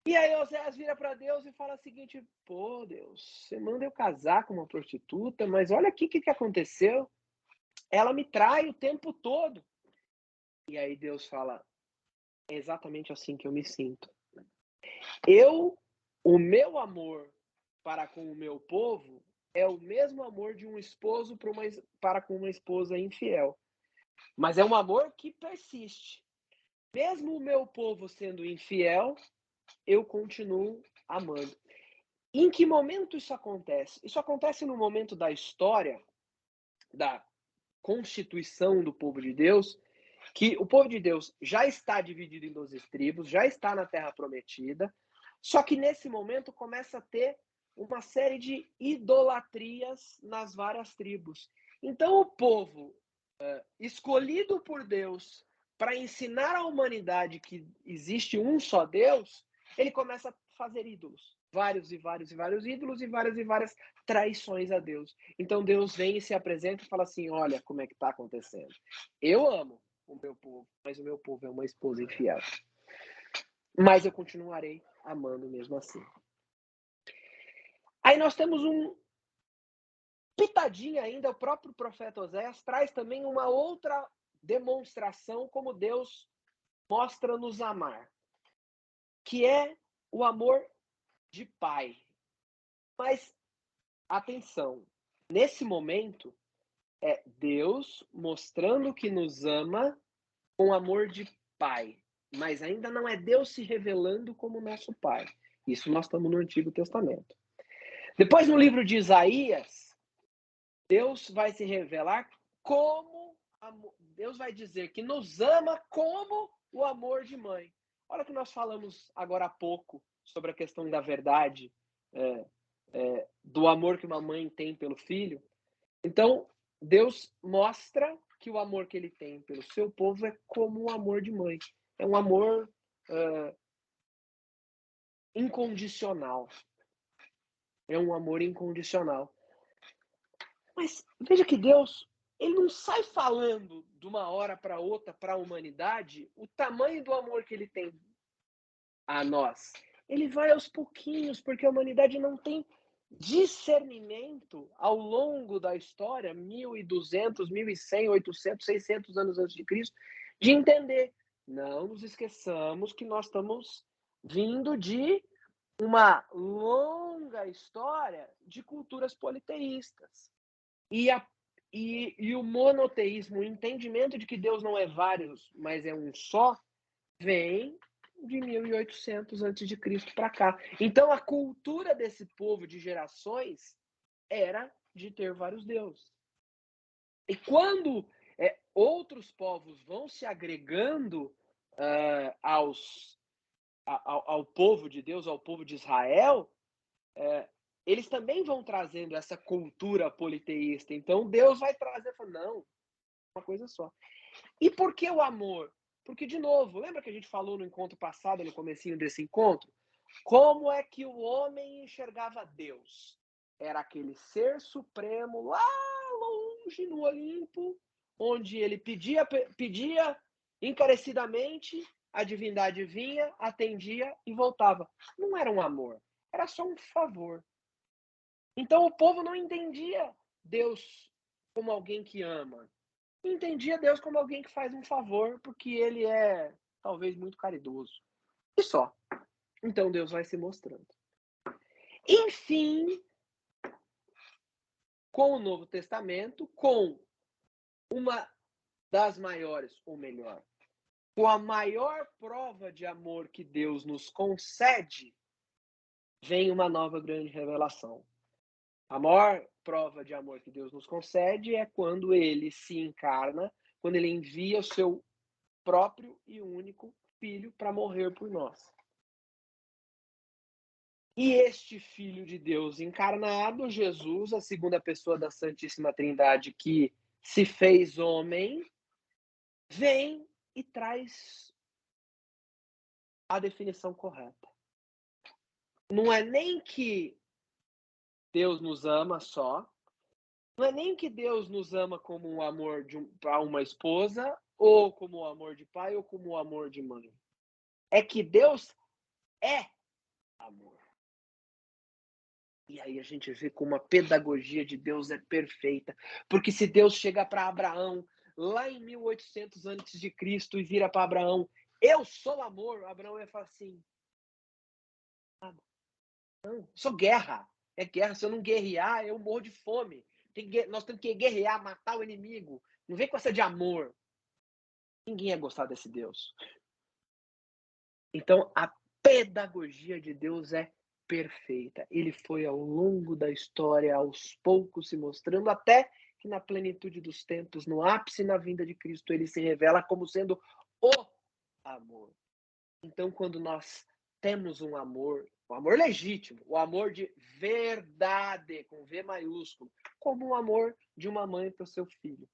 E aí Oséias vira para Deus e fala o seguinte: pô, Deus, você manda eu casar com uma prostituta, mas olha aqui o que aconteceu. Ela me trai o tempo todo. E aí Deus fala: é exatamente assim que eu me sinto. O meu amor para com o meu povo é o mesmo amor de um esposo para com uma esposa infiel. Mas é um amor que persiste. Mesmo o meu povo sendo infiel, eu continuo amando. Em que momento isso acontece? Isso acontece no momento da história, da constituição do povo de Deus, que o povo de Deus já está dividido em 12 tribos, já está na Terra Prometida, só que nesse momento começa a ter uma série de idolatrias nas várias tribos. Então o povo escolhido por Deus para ensinar à humanidade que existe um só Deus, ele começa a fazer ídolos. Vários e vários e vários ídolos e várias traições a Deus. Então Deus vem e se apresenta e fala assim, olha como é que está acontecendo. Eu amo o meu povo, mas o meu povo é uma esposa infiel. Mas eu continuarei amando mesmo assim. Aí nós temos um pitadinha ainda, o próprio profeta Oséias traz também uma outra demonstração como Deus mostra nos amar, que é o amor de pai. Mas, atenção, nesse momento, é Deus mostrando que nos ama com amor de pai, mas ainda não é Deus se revelando como nosso pai. Isso nós estamos no Antigo Testamento. Depois, no livro de Isaías, Deus vai se revelar como, Deus vai dizer que nos ama como o amor de mãe. Olha que nós falamos agora há pouco sobre a questão da verdade, do amor que uma mãe tem pelo filho. Então, Deus mostra que o amor que ele tem pelo seu povo é como um amor de mãe. É um amor incondicional. É um amor incondicional. Mas veja que Deus, ele não sai falando de uma hora para outra para a humanidade o tamanho do amor que ele tem a nós. Ele vai aos pouquinhos, porque a humanidade não tem discernimento ao longo da história, 1200, 1100, 800, 600 anos antes de Cristo, de entender. Não nos esqueçamos que nós estamos vindo de uma longa história de culturas politeístas. E o monoteísmo, o entendimento de que Deus não é vários, mas é um só, vem de 1800 a.C. para cá. Então, a cultura desse povo de gerações era de ter vários deuses. E quando outros povos vão se agregando ao povo de Deus, ao povo de Israel, eles também vão trazendo essa cultura politeísta. Então, Deus vai trazer, não, uma coisa só. E por que o amor? Porque, de novo, lembra que a gente falou no encontro passado, no comecinho desse encontro? Como é que o homem enxergava Deus? Era aquele ser supremo lá longe no Olimpo, onde ele pedia encarecidamente, a divindade vinha, atendia e voltava. Não era um amor, era só um favor. Então o povo não entendia Deus como alguém que ama. Entendia Deus como alguém que faz um favor, porque ele é talvez muito caridoso. E só. Então Deus vai se mostrando. Enfim, com o Novo Testamento, com uma das maiores, ou melhor, com a maior prova de amor que Deus nos concede, vem uma nova grande revelação. A maior prova de amor que Deus nos concede é quando ele se encarna, quando ele envia o seu próprio e único filho para morrer por nós. E este Filho de Deus encarnado, Jesus, a segunda pessoa da Santíssima Trindade, que se fez homem, vem e traz a definição correta. Não é nem que Deus nos ama só, não é nem que Deus nos ama como um amor para uma esposa, ou como o amor de pai, ou como o amor de mãe. É que Deus é amor. E aí a gente vê como a pedagogia de Deus é perfeita. Porque se Deus chega para Abraão, lá em 1800 a.C., e vira para Abraão, eu sou amor, Abraão ia falar assim, não, sou guerra. É guerra, se eu não guerrear, eu morro de fome. Nós temos que guerrear, matar o inimigo. Não vem com essa de amor. Ninguém ia gostar desse Deus. Então, a pedagogia de Deus é perfeita. Ele foi ao longo da história, aos poucos se mostrando, até que na plenitude dos tempos, no ápice na vinda de Cristo, ele se revela como sendo o amor. Então, quando nós temos um amor legítimo, o amor de verdade, com V maiúsculo, como o amor de uma mãe para o seu filho.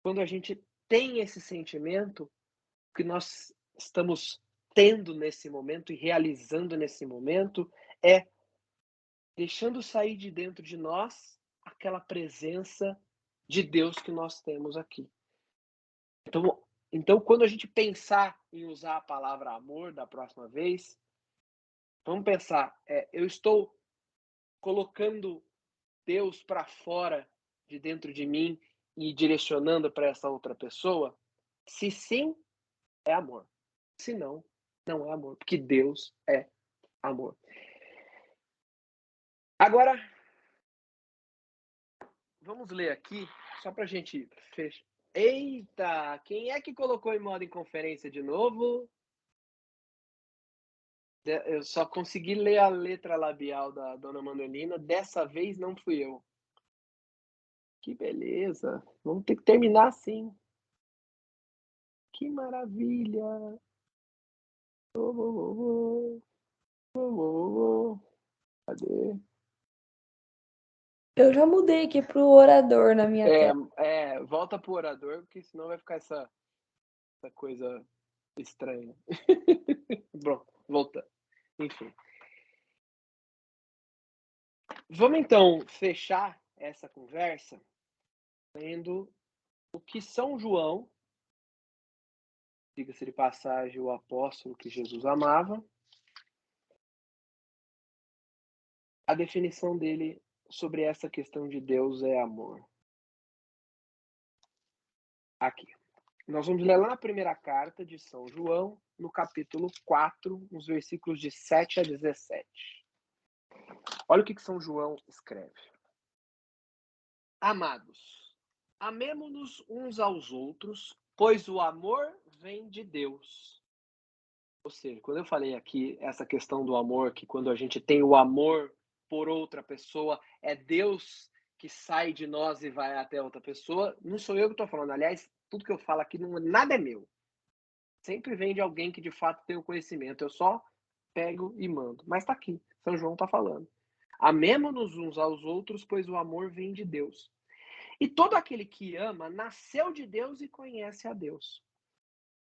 Quando a gente tem esse sentimento, que nós estamos tendo nesse momento e realizando nesse momento é deixando sair de dentro de nós aquela presença de Deus que nós temos aqui. Então, quando a gente pensar em usar a palavra amor da próxima vez, vamos pensar, eu estou colocando Deus para fora de dentro de mim e direcionando para essa outra pessoa? Se sim, é amor. Se não, não é amor, porque Deus é amor. Agora, vamos ler aqui, só para a gente fechar. Eita, quem é que colocou em modo em conferência de novo? Eu só consegui ler a letra labial da dona Manolina, dessa vez não fui eu. Que beleza, vamos ter que terminar assim. Que maravilha. Cadê? Eu já mudei aqui pro orador na minha tela. Volta pro orador, porque senão vai ficar essa coisa estranha. Bom, volta. Enfim. Vamos então fechar essa conversa lendo o que São João, diga-se de passagem, o apóstolo que Jesus amava, a definição dele sobre essa questão de Deus é amor. Aqui. Nós vamos ler lá na primeira carta de São João, no capítulo 4, nos versículos de 7 a 17. Olha o que São João escreve. Amados, amemo-nos uns aos outros, pois o amor vem de Deus. Ou seja, quando eu falei aqui essa questão do amor, que quando a gente tem o amor por outra pessoa, é Deus que sai de nós e vai até outra pessoa, não sou eu que estou falando. Aliás, tudo que eu falo aqui, nada é meu. Sempre vem de alguém que de fato tem o conhecimento. Eu só pego e mando. Mas está aqui, São João está falando. Amemo-nos uns aos outros, pois o amor vem de Deus. E todo aquele que ama nasceu de Deus e conhece a Deus.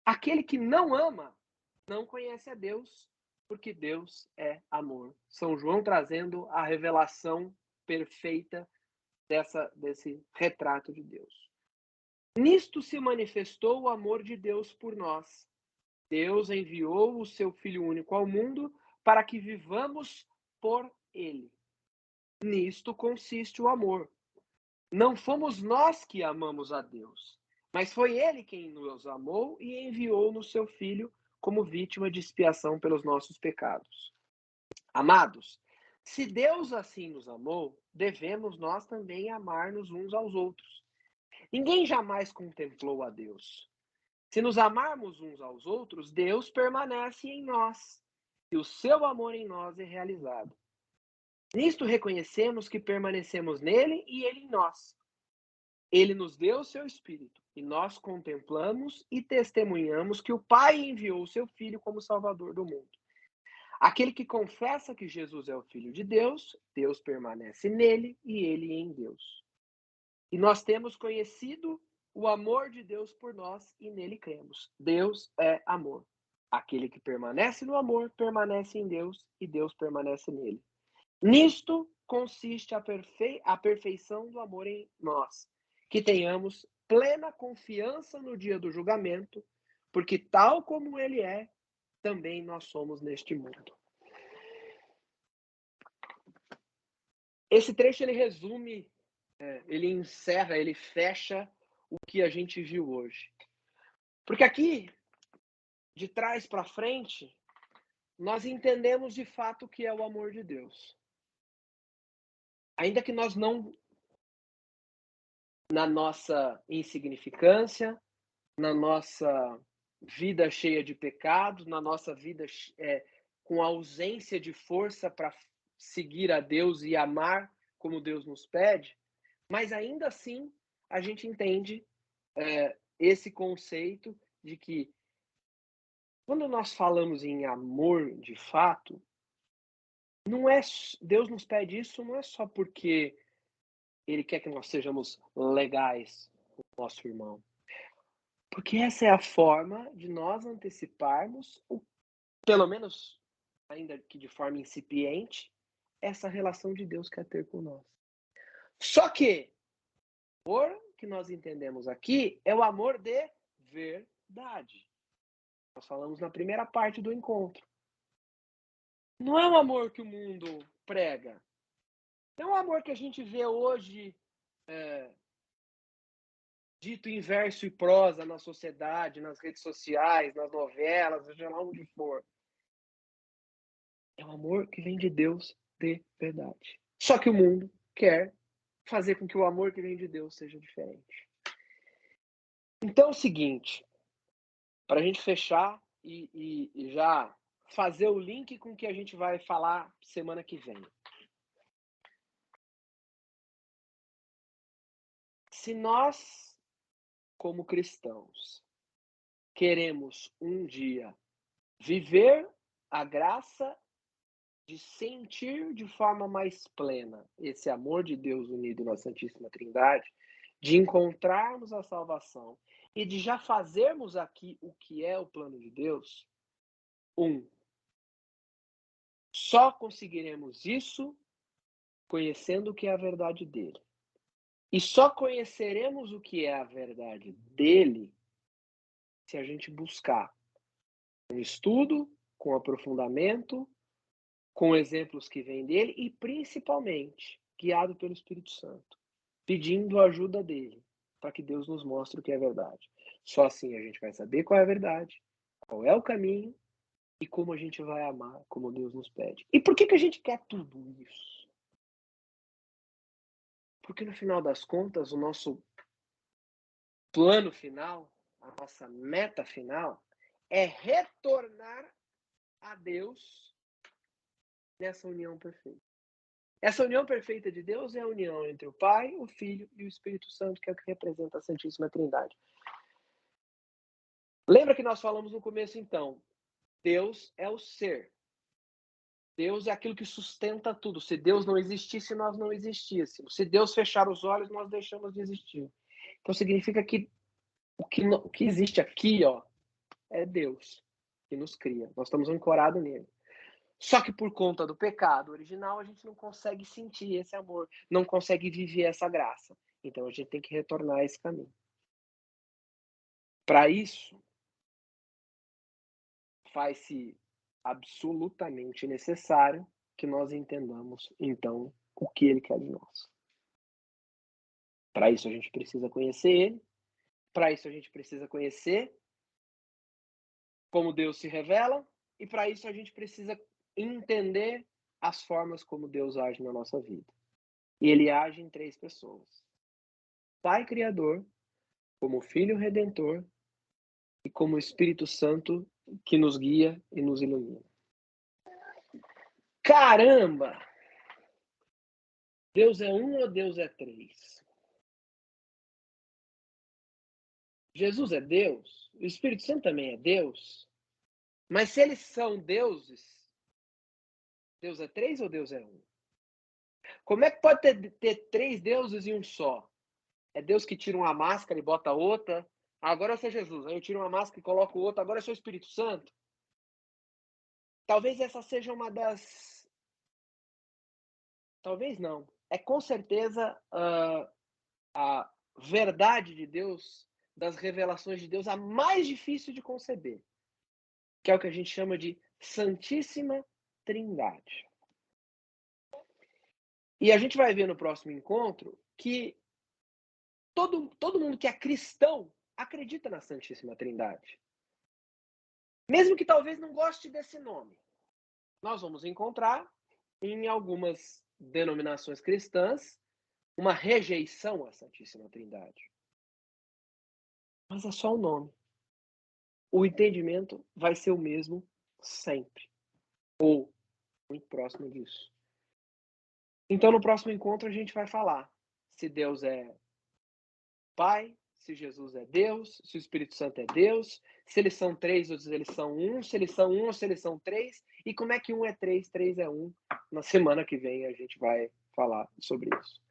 Aquele que não ama não conhece a Deus, porque Deus é amor. São João trazendo a revelação perfeita desse retrato de Deus. Nisto se manifestou o amor de Deus por nós. Deus enviou o seu Filho único ao mundo para que vivamos por ele. Nisto consiste o amor. Não fomos nós que amamos a Deus, mas foi ele quem nos amou e enviou no seu Filho como vítima de expiação pelos nossos pecados. Amados, se Deus assim nos amou, devemos nós também amar-nos uns aos outros. Ninguém jamais contemplou a Deus. Se nos amarmos uns aos outros, Deus permanece em nós, e o seu amor em nós é realizado. Nisto reconhecemos que permanecemos nele e ele em nós. Ele nos deu o seu Espírito, e nós contemplamos e testemunhamos que o Pai enviou o seu Filho como Salvador do mundo. Aquele que confessa que Jesus é o Filho de Deus, Deus permanece nele e ele em Deus. E nós temos conhecido o amor de Deus por nós e nele cremos. Deus é amor. Aquele que permanece no amor, permanece em Deus e Deus permanece nele. Nisto consiste a perfeição do amor em nós, que tenhamos plena confiança no dia do julgamento, porque tal como ele é, também nós somos neste mundo. Esse trecho ele resume, ele encerra, ele fecha o que a gente viu hoje. Porque aqui, de trás para frente, nós entendemos de fato o que é o amor de Deus. Ainda que nós não, na nossa insignificância, na nossa vida cheia de pecados, na nossa vida com ausência de força para seguir a Deus e amar como Deus nos pede, mas ainda assim a gente entende esse conceito de que quando nós falamos em amor de fato, não é Deus nos pede isso não é só porque ele quer que nós sejamos legais com o nosso irmão. Porque essa é a forma de nós anteciparmos, pelo menos, ainda que de forma incipiente, essa relação de Deus quer ter com nós. Só que o amor que nós entendemos aqui é o amor de verdade. Nós falamos na primeira parte do encontro. Não é um amor que o mundo prega. Não é um amor que a gente vê hoje dito em verso e prosa na sociedade, nas redes sociais, nas novelas, seja lá onde for. É um amor que vem de Deus de verdade. Só que o mundo quer fazer com que o amor que vem de Deus seja diferente. Então é o seguinte, para a gente fechar e já fazer o link com o que a gente vai falar semana que vem. Se nós, como cristãos, queremos um dia viver a graça de sentir de forma mais plena esse amor de Deus unido na Santíssima Trindade, de encontrarmos a salvação e de já fazermos aqui o que é o plano de Deus, só conseguiremos isso conhecendo o que é a verdade dele. E só conheceremos o que é a verdade dele se a gente buscar um estudo, com aprofundamento, com exemplos que vêm dele e, principalmente, guiado pelo Espírito Santo, pedindo a ajuda dele, para que Deus nos mostre o que é verdade. Só assim a gente vai saber qual é a verdade, qual é o caminho e como a gente vai amar, como Deus nos pede. E por que a gente quer tudo isso? Porque, no final das contas, o nosso plano final, a nossa meta final, é retornar a Deus nessa união perfeita. Essa união perfeita de Deus é a união entre o Pai, o Filho e o Espírito Santo, que é o que representa a Santíssima Trindade. Lembra que nós falamos no começo, então? Deus é o ser. Deus é aquilo que sustenta tudo. Se Deus não existisse, nós não existíssemos. Se Deus fechar os olhos, nós deixamos de existir. Então significa que o que existe aqui, é Deus que nos cria. Nós estamos ancorados nele. Só que por conta do pecado original, a gente não consegue sentir esse amor, não consegue viver essa graça. Então a gente tem que retornar a esse caminho. Para isso, faz-se absolutamente necessário que nós entendamos, então, o que ele quer de nós. Para isso a gente precisa conhecer ele, para isso a gente precisa conhecer como Deus se revela, e para isso a gente precisa entender as formas como Deus age na nossa vida. E ele age em 3 pessoas. Pai Criador, como Filho Redentor e como Espírito Santo que nos guia e nos ilumina. Caramba! Deus é um ou Deus é 3? Jesus é Deus, o Espírito Santo também é Deus, mas se eles são deuses, Deus é 3 ou Deus é 1? Como é que pode ter 3 deuses em um só? É Deus que tira uma máscara e bota outra. Agora eu sou Jesus, aí eu tiro uma máscara e coloco outra, agora eu sou o Espírito Santo. Talvez essa seja uma das... Talvez não. É com certeza a verdade de Deus, das revelações de Deus, a mais difícil de conceber, que é o que a gente chama de Santíssima Trindade. E a gente vai ver no próximo encontro que todo mundo que é cristão acredita na Santíssima Trindade. Mesmo que talvez não goste desse nome. Nós vamos encontrar em algumas denominações cristãs uma rejeição à Santíssima Trindade. Mas é só o nome. O entendimento vai ser o mesmo sempre. Ou muito próximo disso. Então, no próximo encontro, a gente vai falar se Deus é Pai, se Jesus é Deus, se o Espírito Santo é Deus, se eles são 3 ou se eles são 1, se eles são 1 ou se eles são 3, e como é que 1 é 3, 3 é 1. Na semana que vem a gente vai falar sobre isso.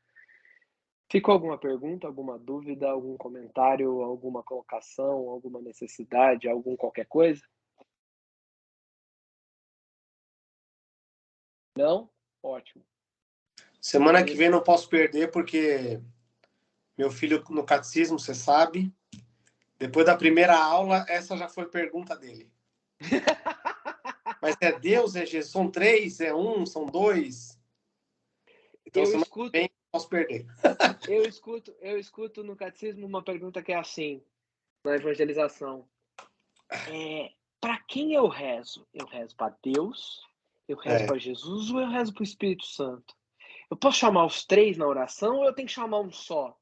Ficou alguma pergunta, alguma dúvida, algum comentário, alguma colocação, alguma necessidade, algum qualquer coisa? Não? Ótimo. Semana que vem não posso perder, porque meu filho no catecismo, você sabe. Depois da primeira aula, essa já foi pergunta dele. Mas é Deus, é Jesus? São 3, é 1, são 2? Então, semana que vem não posso perder. Eu escuto no catecismo uma pergunta que é assim, na evangelização. Para quem eu rezo? Eu rezo para Deus, eu rezo para Jesus ou eu rezo para o Espírito Santo? Eu posso chamar os 3 na oração ou eu tenho que chamar um só?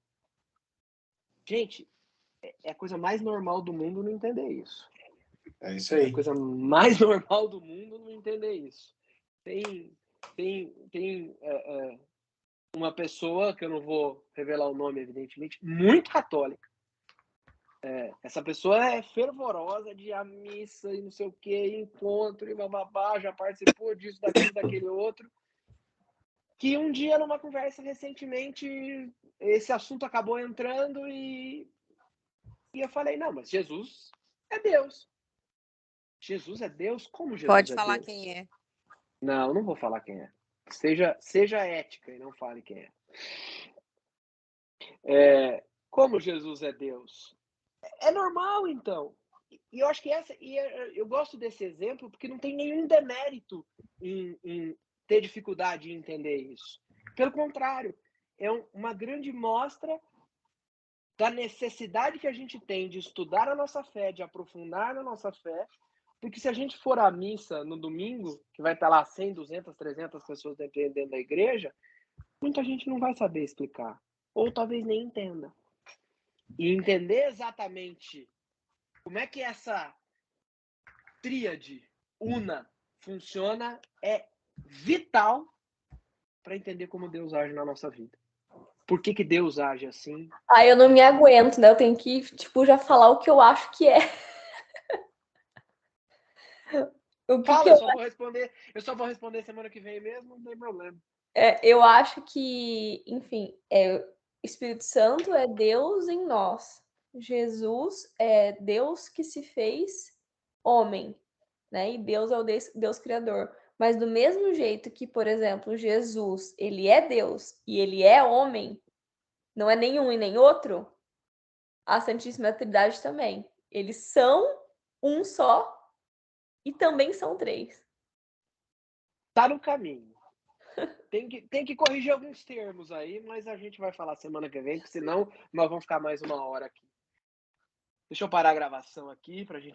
Gente, é a coisa mais normal do mundo não entender isso. É isso aí. É a coisa mais normal do mundo não entender isso. Tem uma pessoa, que eu não vou revelar o nome, evidentemente, muito católica. Essa pessoa é fervorosa de a missa e não sei o que, encontro e bababá, já participou disso, daquilo, daquele outro. Que um dia, numa conversa recentemente, esse assunto acabou entrando e eu falei, não, mas Jesus é Deus. Jesus é Deus? Como Jesus Pode é falar Deus? quem é. Não vou falar quem é. Seja ética e não fale quem é. Como Jesus é Deus? É normal, então. E eu acho que eu gosto desse exemplo porque não tem nenhum demérito em ter dificuldade em entender isso. Pelo contrário, é uma grande mostra da necessidade que a gente tem de estudar a nossa fé, de aprofundar na nossa fé, porque se a gente for à missa no domingo, que vai estar lá 100, 200, 300 pessoas dentro da igreja, muita gente não vai saber explicar, ou talvez nem entenda. E entender exatamente como é que essa tríade una funciona é vital para entender como Deus age na nossa vida. Por que Deus age assim? Eu não me aguento, né? Eu tenho que, já falar o que eu acho que é. Fala, eu só vou responder semana que vem mesmo, não tem problema. Eu acho que, enfim, Espírito Santo é Deus em nós. Jesus é Deus que se fez homem, né? E Deus é o Deus criador. Mas do mesmo jeito que, por exemplo, Jesus, ele é Deus e ele é homem, não é nenhum e nem outro, a Santíssima Trindade também. Eles são um só e também são 3. Tá no caminho. Tem que corrigir alguns termos aí, mas a gente vai falar semana que vem, porque senão nós vamos ficar mais 1 hora aqui. Deixa eu parar a gravação aqui pra gente